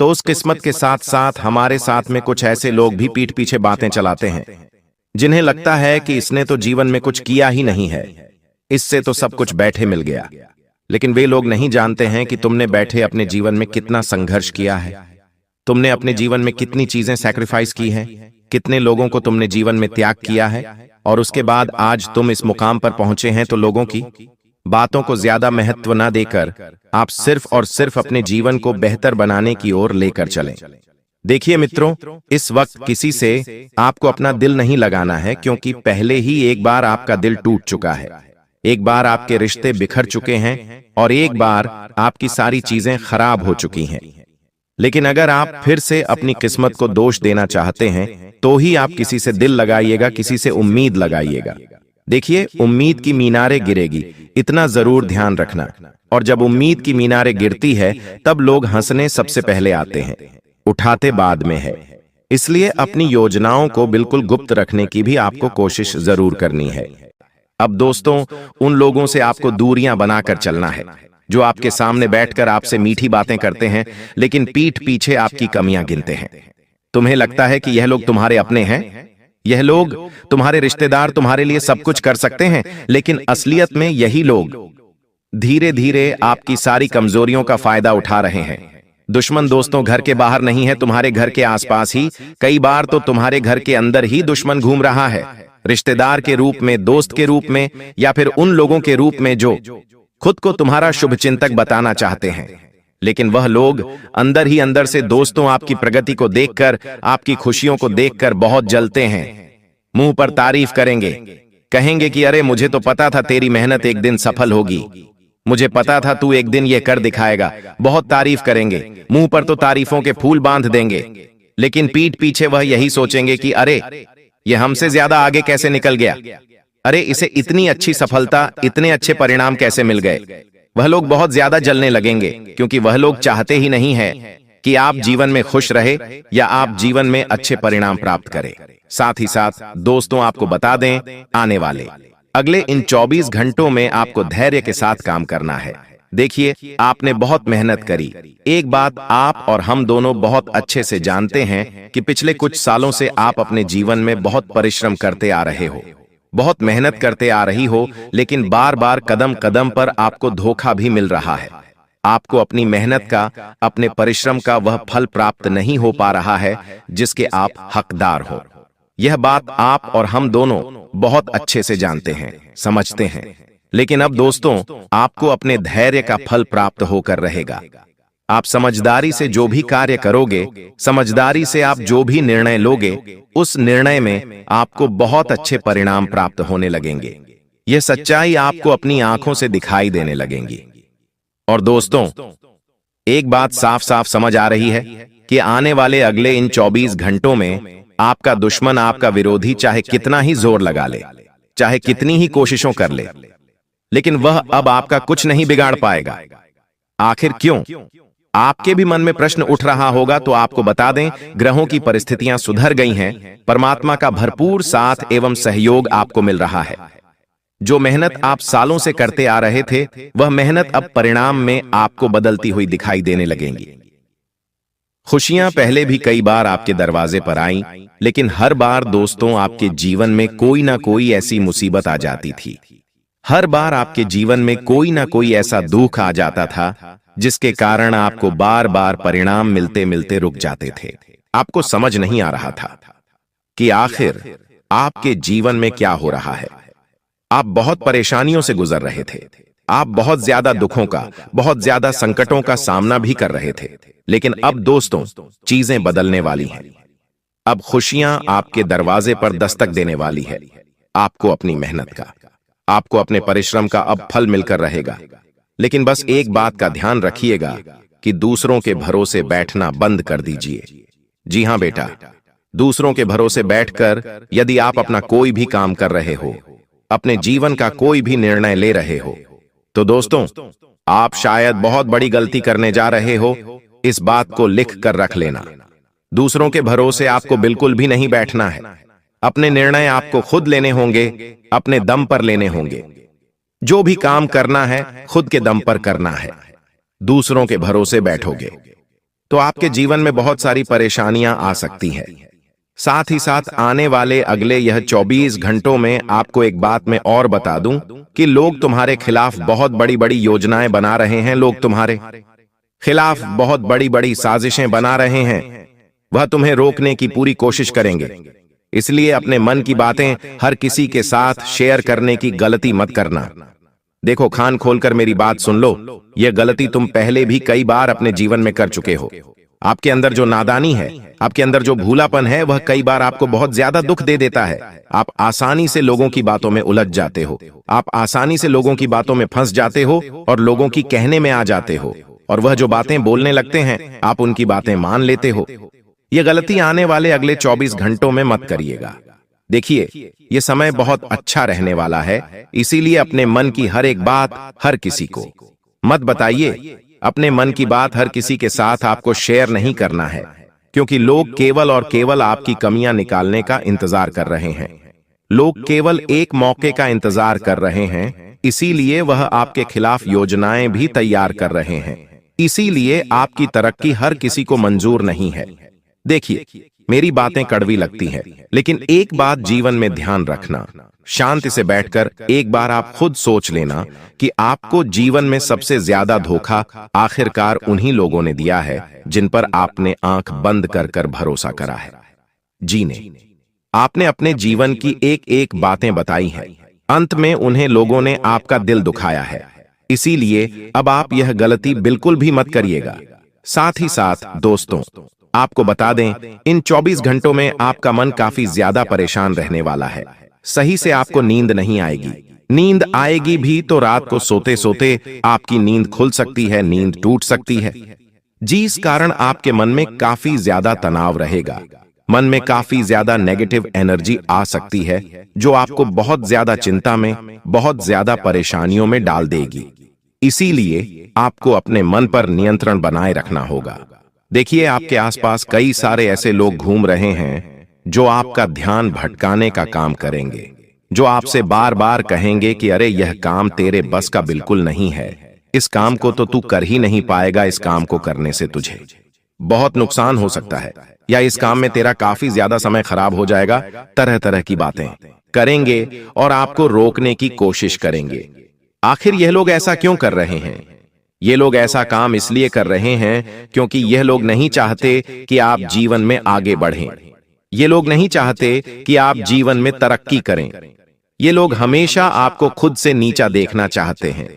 तो उस किस्मत के साथ साथ हमारे साथ में कुछ ऐसे लोग भी पीठ पीछे बातें चलाते हैं, जिन्हें लगता है कि इसने तो जीवन में कुछ किया ही नहीं है। इससे तो सब कुछ बैठे मिल गया। लेकिन वे लोग नहीं जानते हैं कि तुमने बैठे अपने जीवन में कितना संघर्ष किया है, तुमने अपने जीवन में कितनी चीजें सैक्रिफाइस की हैं, कितने लोगों को तुमने जीवन में त्याग किया है, और उसके बाद आज तुम इस मुकाम पर पहुंचे हैं। तो लोगों की बातों को ज्यादा महत्व न देकर आप सिर्फ और सिर्फ अपने जीवन को बेहतर बनाने की ओर लेकर चलें। देखिए मित्रों, इस वक्त किसी से आपको अपना दिल नहीं लगाना है, क्योंकि पहले ही एक बार आपका दिल टूट चुका है, एक बार आपके रिश्ते बिखर चुके हैं, और एक बार आपकी सारी चीजें खराब हो चुकी हैं। लेकिन अगर आप फिर से अपनी किस्मत को दोष देना चाहते हैं तो ही आप किसी से दिल लगाइएगा, किसी से उम्मीद लगाइएगा। देखिए, उम्मीद की मीनारें गिरेगी, इतना जरूर ध्यान रखना। और जब उम्मीद की मीनारें गिरती है तब लोग हंसने सबसे पहले आते हैं, उठाते बाद में है। इसलिए अपनी योजनाओं को बिल्कुल गुप्त रखने की भी आपको कोशिश जरूर करनी है। अब दोस्तों, उन लोगों से आपको दूरियां बनाकर चलना है जो आपके सामने बैठकर आपसे मीठी बातें करते हैं लेकिन पीठ पीछे आपकी कमियां गिनते हैं। तुम्हें लगता है कि यह लोग तुम्हारे अपने हैं, यह लोग तुम्हारे रिश्तेदार तुम्हारे लिए सब कुछ कर सकते हैं, लेकिन असलियत में यही लोग धीरे धीरे आपकी सारी कमजोरियों का फायदा उठा रहे हैं। दुश्मन दोस्तों घर के बाहर नहीं है, तुम्हारे घर के आसपास ही, कई बार तो तुम्हारे घर के अंदर ही दुश्मन घूम रहा है, रिश्तेदार के रूप में, दोस्त के रूप में, या फिर उन लोगों के रूप में जो खुद को तुम्हारा शुभचिंतक बताना चाहते हैं। लेकिन वह लोग अंदर ही अंदर से दोस्तों आपकी प्रगति को देखकर, आपकी खुशियों को देखकर बहुत जलते हैं, मुंह पर तारीफ करेंगे, कहेंगे कि अरे मुझे तो पता था तेरी मेहनत एक दिन सफल होगी, मुझे पता था तू एक दिन ये कर दिखाएगा। बहुत तारीफ करेंगे, मुंह पर तो तारीफों के फूल बांध देंगे, लेकिन पीठ पीछे वह यही सोचेंगे कि अरे ये हमसे ज्यादा आगे कैसे निकल गया, अरे इसे इतनी अच्छी सफलता, इतने अच्छे परिणाम कैसे मिल गए। वह लोग बहुत ज्यादा जलने लगेंगे, क्योंकि वह लोग चाहते ही नहीं है कि आप जीवन में खुश रहे या आप जीवन में अच्छे परिणाम प्राप्त करें। साथ ही साथ दोस्तों आपको बता दें, आने वाले अगले इन 24 घंटों में आपको धैर्य के साथ काम करना है। देखिए, आपने बहुत मेहनत करी। एक बात आप और हम दोनों बहुत अच्छे से जानते हैं कि पिछले कुछ सालों से आप अपने जीवन में बहुत परिश्रम करते आ रहे हो, बहुत मेहनत करते आ रही हो, लेकिन बार बार कदम कदम पर आपको धोखा भी मिल रहा है। आपको अपनी मेहनत का, अपने परिश्रम का वह फल प्राप्त नहीं हो पा रहा है जिसके आप हकदार हो। यह बात आप और हम दोनों बहुत अच्छे से जानते हैं, समझते हैं। लेकिन अब दोस्तों, आपको अपने धैर्य का फल प्राप्त होकर रहेगा। आप समझदारी से जो भी कार्य करोगे, समझदारी से आप जो भी निर्णय लोगे, उस निर्णय में आपको बहुत अच्छे परिणाम प्राप्त होने लगेंगे। यह सच्चाई आपको अपनी आंखों से दिखाई देने लगेंगी। और दोस्तों, एक बात साफ साफ समझ आ रही है कि आने वाले अगले इन 24 घंटों में आपका दुश्मन, आपका विरोधी चाहे कितना ही जोर लगा ले, चाहे कितनी ही कोशिशों कर ले, लेकिन वह अब आपका कुछ नहीं बिगाड़ पाएगा। आखिर क्यों? आपके भी मन में प्रश्न उठ रहा होगा, तो आपको बता दें, ग्रहों की परिस्थितियां सुधर गई हैं, परमात्मा का भरपूर साथ एवं सहयोग आपको मिल रहा है। जो मेहनत आप सालों से करते आ रहे थे, वह मेहनत अब परिणाम में आपको बदलती हुई दिखाई देने लगेंगी। खुशियां पहले भी कई बार आपके दरवाजे पर आईं, लेकिन हर बार दोस्तों आपके जीवन में कोई ना कोई ऐसी मुसीबत आ जाती थी। हर बार आपके जीवन में कोई ना कोई ऐसा दुख आ जाता था जिसके कारण आपको बार बार परिणाम मिलते मिलते रुक जाते थे। आपको समझ नहीं आ रहा था कि आखिर आपके जीवन में क्या हो रहा है। आप बहुत परेशानियों से गुजर रहे थे, आप बहुत ज्यादा दुखों का, बहुत ज्यादा संकटों का सामना भी कर रहे थे। लेकिन अब दोस्तों, चीजें बदलने वाली हैं। अब खुशियां आपके दरवाजे पर दस्तक देने वाली है। आपको अपनी मेहनत का, आपको अपने परिश्रम का अब फल मिलकर रहेगा। लेकिन बस एक बात का ध्यान रखिएगा कि दूसरों के भरोसे बैठना बंद कर दीजिए। जी हां बेटा, दूसरों के भरोसे बैठकर यदि आप अपना कोई भी काम कर रहे हो, अपने जीवन का कोई भी निर्णय ले रहे हो, तो दोस्तों आप शायद बहुत बड़ी गलती करने जा रहे हो। इस बात को लिख कर रख लेना। दूसरों के भरोसे आपको बिल्कुल भी नहीं बैठना है। अपने निर्णय आपको खुद लेने होंगे, अपने दम पर लेने होंगे। जो भी काम करना है खुद के दम पर करना है। दूसरों के भरोसे बैठोगे तो आपके जीवन में बहुत सारी परेशानियां आ सकती हैं। साथ ही साथ आने वाले अगले यह 24 घंटों में आपको एक बात मैं और बता दूं कि लोग तुम्हारे खिलाफ बहुत बड़ी बड़ी योजनाएं बना रहे हैं। लोग तुम्हारे खिलाफ बहुत बड़ी बड़ी साजिशें बना रहे हैं। वह तुम्हें रोकने की पूरी कोशिश करेंगे। इसलिए अपने मन की बातें हर किसी के साथ शेयर करने की गलती मत करना। देखो, कान खोलकर मेरी बात सुन लो। यह गलती तुम पहले भी कई बार अपने जीवन में कर चुके हो। आपके अंदर जो नादानी है, आपके अंदर जो भूलापन है, वह कई बार आपको बहुत ज्यादा दुख दे देता है। आप आसानी से लोगों की बातों में उलझ जाते हो। आप आसानी से लोगों की बातों में फंस जाते हो और लोगों की कहने में आ जाते हो। और वह जो बातें बोलने लगते हैं, आप उनकी बातें मान लेते हो। यह गलती आने वाले अगले 24 घंटों में मत करिएगा। देखिए, यह समय बहुत अच्छा रहने वाला है, इसीलिए अपने मन की हर एक बात हर किसी को मत बताइए। अपने मन की बात हर किसी के साथ आपको शेयर नहीं करना है, क्योंकि लोग केवल और केवल आपकी कमियां निकालने का इंतजार कर रहे हैं। लोग केवल एक मौके का इंतजार कर रहे हैं, इसीलिए वह आपके खिलाफ योजनाएं भी तैयार कर रहे हैं। इसीलिए आपकी तरक्की हर किसी को मंजूर नहीं है। देखिए, मेरी बातें कड़वी लगती हैं, लेकिन एक बात जीवन में ध्यान रखना। शांति से बैठकर एक बार आप खुद सोच लेना कि आपको जीवन में सबसे ज्यादा धोखा आखिरकार उन्हीं लोगों ने दिया है जिन पर आपने आंख बंद कर कर भरोसा करा है। जी ने आपने अपने जीवन की एक एक बातें बताई हैं। अंत में उन्हें लोगों ने आपका दिल दुखाया है। इसीलिए अब आप यह गलती बिल्कुल भी मत करिएगा। साथ ही साथ दोस्तों, आपको बता दें, इन 24 घंटों में आपका मन काफी ज्यादा परेशान रहने वाला है। सही से आपको नींद नहीं आएगी। नींद आएगी भी तो रात को सोते सोते आपकी नींद खुल सकती है, नींद टूट सकती है। जिस कारण आपके मन में काफी ज्यादा तनाव रहेगा। मन में काफी ज्यादा नेगेटिव एनर्जी आ सकती है, जो आपको बहुत ज्यादा चिंता में, बहुत ज्यादा परेशानियों में डाल देगी। इसीलिए आपको अपने मन पर नियंत्रण बनाए रखना होगा। देखिए, आपके आसपास कई सारे ऐसे लोग घूम रहे हैं जो आपका ध्यान भटकाने का काम करेंगे, जो आपसे बार बार कहेंगे कि अरे यह काम तेरे बस का बिल्कुल नहीं है, इस काम को तो तू कर ही नहीं पाएगा, इस काम को करने से तुझे बहुत नुकसान हो सकता है, या इस काम में तेरा काफी ज्यादा समय खराब हो जाएगा। तरह तरह की बातें करेंगे और आपको रोकने की कोशिश करेंगे। आखिर यह लोग ऐसा क्यों कर रहे हैं? ये लोग ऐसा काम इसलिए कर रहे हैं क्योंकि यह लोग नहीं चाहते कि आप जीवन में आगे बढ़ें। ये लोग नहीं चाहते कि आप जीवन में तरक्की करें। ये लोग हमेशा आपको खुद से नीचा देखना चाहते हैं।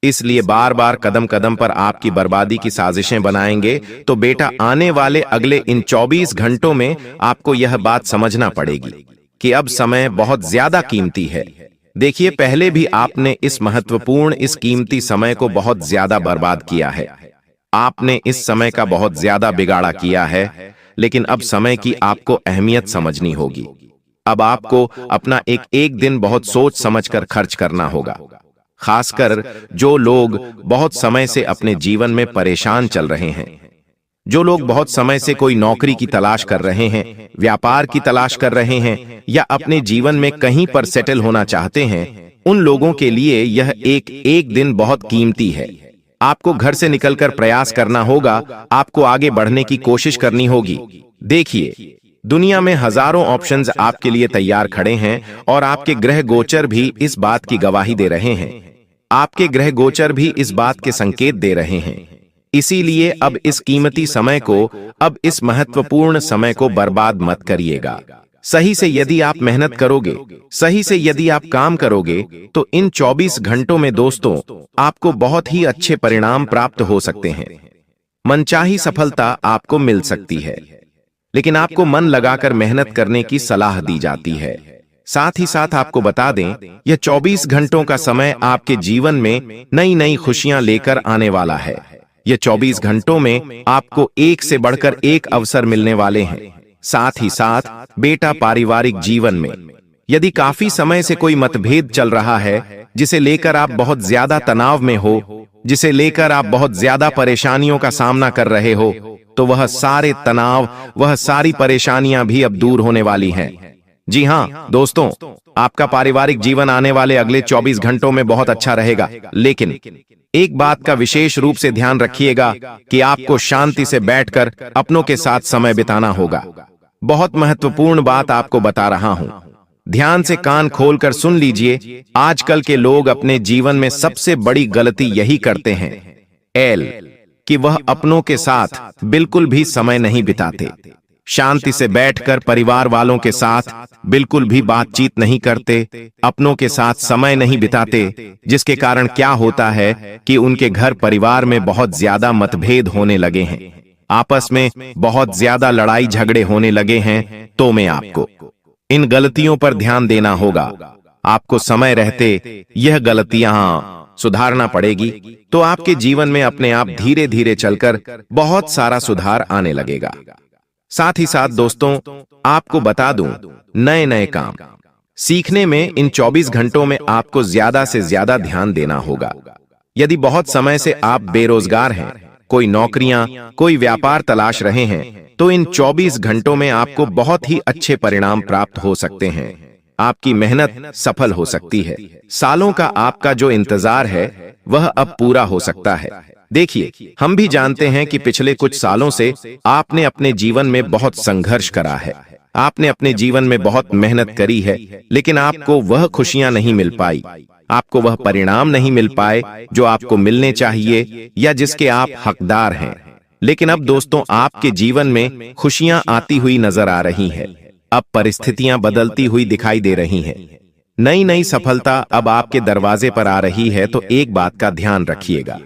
इसलिए बार बार कदम कदम पर आपकी बर्बादी की साजिशें बनाएंगे। तो बेटा, आने वाले अगले इन 24 घंटों में आपको यह बात समझना पड़ेगी कि अब समय बहुत ज्यादा कीमती है। देखिए, पहले भी आपने इस महत्वपूर्ण, इस कीमती समय को बहुत ज्यादा बर्बाद किया है। आपने इस समय का बहुत ज्यादा बिगाड़ा किया है, लेकिन अब समय की आपको अहमियत समझनी होगी। अब आपको अपना एक एक दिन बहुत सोच समझकर खर्च करना होगा। खासकर जो लोग बहुत समय से अपने जीवन में परेशान चल रहे हैं, जो लोग बहुत समय से कोई नौकरी की तलाश कर रहे हैं, व्यापार की तलाश कर रहे हैं, या अपने जीवन में कहीं पर सेटल होना चाहते हैं, उन लोगों के लिए यह एक एक दिन बहुत कीमती है। आपको घर से निकलकर प्रयास करना होगा, आपको आगे बढ़ने की कोशिश करनी होगी। देखिए, दुनिया में हजारों ऑप्शंस आपके लिए तैयार खड़े हैं और आपके ग्रह गोचर भी इस बात की गवाही दे रहे हैं। आपके ग्रह गोचर भी इस बात के संकेत दे रहे हैं। इसीलिए अब इस कीमती समय को, अब इस महत्वपूर्ण समय को बर्बाद मत करिएगा। सही से यदि आप मेहनत करोगे, सही से यदि आप काम करोगे, तो इन 24 घंटों में दोस्तों आपको बहुत ही अच्छे परिणाम प्राप्त हो सकते हैं। मनचाही सफलता आपको मिल सकती है, लेकिन आपको मन लगाकर मेहनत करने की सलाह दी जाती है। साथ ही साथ आपको बता दें, यह 24 घंटों का समय आपके जीवन में नई नई खुशियां लेकर आने वाला है। यह 24 घंटों में आपको एक से बढ़कर एक अवसर मिलने वाले हैं। साथ ही साथ बेटा, पारिवारिक जीवन में यदि काफी समय से कोई मतभेद चल रहा है, जिसे लेकर आप बहुत ज्यादा तनाव में हो, जिसे लेकर आप बहुत ज्यादा परेशानियों का सामना कर रहे हो, तो वह सारे तनाव, वह सारी परेशानियां भी अब दूर होने वाली हैं। जी हां दोस्तों, आपका पारिवारिक जीवन आने वाले अगले 24 घंटों में बहुत अच्छा रहेगा। लेकिन एक बात का विशेष रूप से ध्यान रखिएगा कि आपको शांति से बैठकर अपनों के साथ समय बिताना होगा। बहुत महत्वपूर्ण बात आपको बता रहा हूं। ध्यान से कान खोलकर सुन लीजिए। आजकल के लोग अपने जीवन में सबसे बड़ी गलती यही करते हैं कि वह अपनों के साथ बिल्कुल भी समय नहीं बिताते। शांति से बैठकर परिवार वालों के साथ बिल्कुल भी बातचीत नहीं करते, अपनों के साथ समय नहीं बिताते, जिसके कारण क्या होता है कि उनके घर परिवार में बहुत ज्यादा मतभेद होने लगे हैं, आपस में बहुत ज्यादा लड़ाई झगड़े होने लगे हैं। तो मैं आपको इन गलतियों पर ध्यान देना होगा। आपको समय रहते यह गलतियां सुधारना पड़ेगी, तो आपके जीवन में अपने आप धीरे धीरे चलकर बहुत सारा सुधार आने लगेगा। साथ ही साथ दोस्तों, आपको बता दूं, नए नए काम सीखने में इन 24 घंटों में आपको ज्यादा से ज्यादा ध्यान देना होगा। यदि बहुत समय से आप बेरोजगार हैं, कोई नौकरियां, कोई व्यापार तलाश रहे हैं, तो इन 24 घंटों में आपको बहुत ही अच्छे परिणाम प्राप्त हो सकते हैं। आपकी मेहनत सफल हो सकती है। सालों का आपका जो इंतजार है वह अब पूरा हो सकता है। देखिए, हम भी जानते हैं कि पिछले कुछ सालों से आपने अपने जीवन में बहुत संघर्ष करा है, आपने अपने जीवन में बहुत मेहनत करी है, लेकिन आपको वह खुशियां नहीं मिल पाई, आपको वह परिणाम नहीं मिल पाए जो आपको मिलने चाहिए या जिसके आप हकदार हैं। लेकिन अब दोस्तों, आपके जीवन में खुशियां आती हुई नजर आ रही है। अब परिस्थितियां बदलती हुई दिखाई दे रही हैं। नई नई सफलता अब आपके दरवाजे पर आ रही है। तो एक बात का ध्यान रखिएगा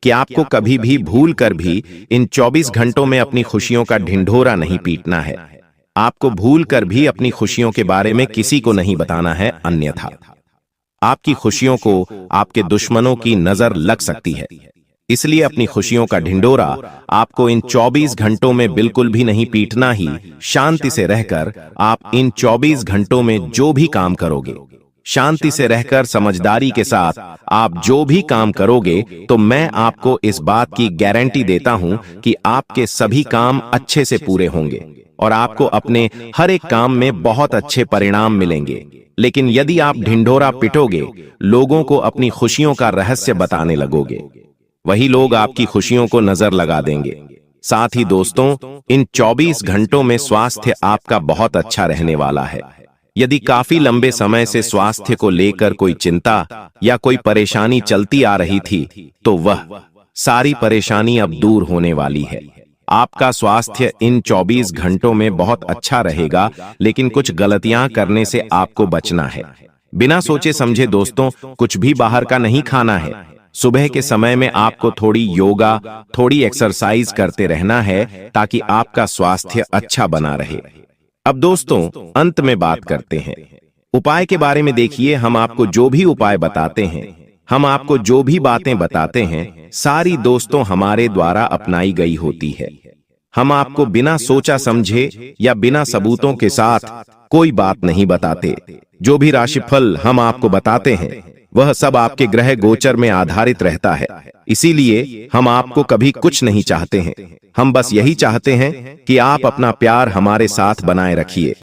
कि आपको कभी भी भूल कर भी इन 24 घंटों में अपनी खुशियों का ढिंढोरा नहीं पीटना है। आपको भूल कर भी अपनी खुशियों के बारे में किसी को नहीं बताना है, अन्यथा आपकी खुशियों को आपके दुश्मनों की नजर लग सकती है। इसलिए अपनी खुशियों का ढिंढोरा आपको इन 24 घंटों में बिल्कुल भी नहीं पीटना ही। शांति से रहकर आप इन 24 घंटों में जो भी काम करोगे, शांति से रहकर समझदारी के साथ आप जो भी काम करोगे, तो मैं आपको इस बात की गारंटी देता हूं कि आपके सभी काम अच्छे से पूरे होंगे और आपको अपने हर एक काम में बहुत अच्छे परिणाम मिलेंगे। लेकिन यदि आप ढिंढोरा पिटोगे, लोगों को अपनी खुशियों का रहस्य बताने लगोगे, वही लोग आपकी खुशियों को नजर लगा देंगे। साथ ही दोस्तों, इन 24 घंटों में स्वास्थ्य आपका बहुत अच्छा रहने वाला है। यदि काफी लंबे समय से स्वास्थ्य को लेकर कोई चिंता या कोई परेशानी चलती आ रही थी, तो वह सारी परेशानी अब दूर होने वाली है। आपका स्वास्थ्य इन 24 घंटों में बहुत अच्छा रहेगा, लेकिन कुछ गलतियां करने से आपको बचना है। बिना सोचे समझे दोस्तों, कुछ भी बाहर का नहीं खाना है। सुबह के समय में आपको थोड़ी योगा, थोड़ी एक्सरसाइज करते रहना है, ताकि आपका स्वास्थ्य अच्छा बना रहे। अब दोस्तों, अंत में बात करते हैं उपाय के बारे में। देखिए, हम आपको जो भी उपाय बताते हैं, हम आपको जो भी बातें बताते हैं, सारी दोस्तों हमारे द्वारा अपनाई गई होती है। हम आपको बिना सोचा समझे या बिना सबूतों के साथ कोई बात नहीं बताते। जो भी राशिफल हम आपको बताते हैं, वह सब आपके ग्रह गोचर में आधारित रहता है। इसीलिए हम आपको कभी कुछ नहीं चाहते हैं। हम बस यही चाहते हैं कि आप अपना प्यार हमारे साथ बनाए रखिए।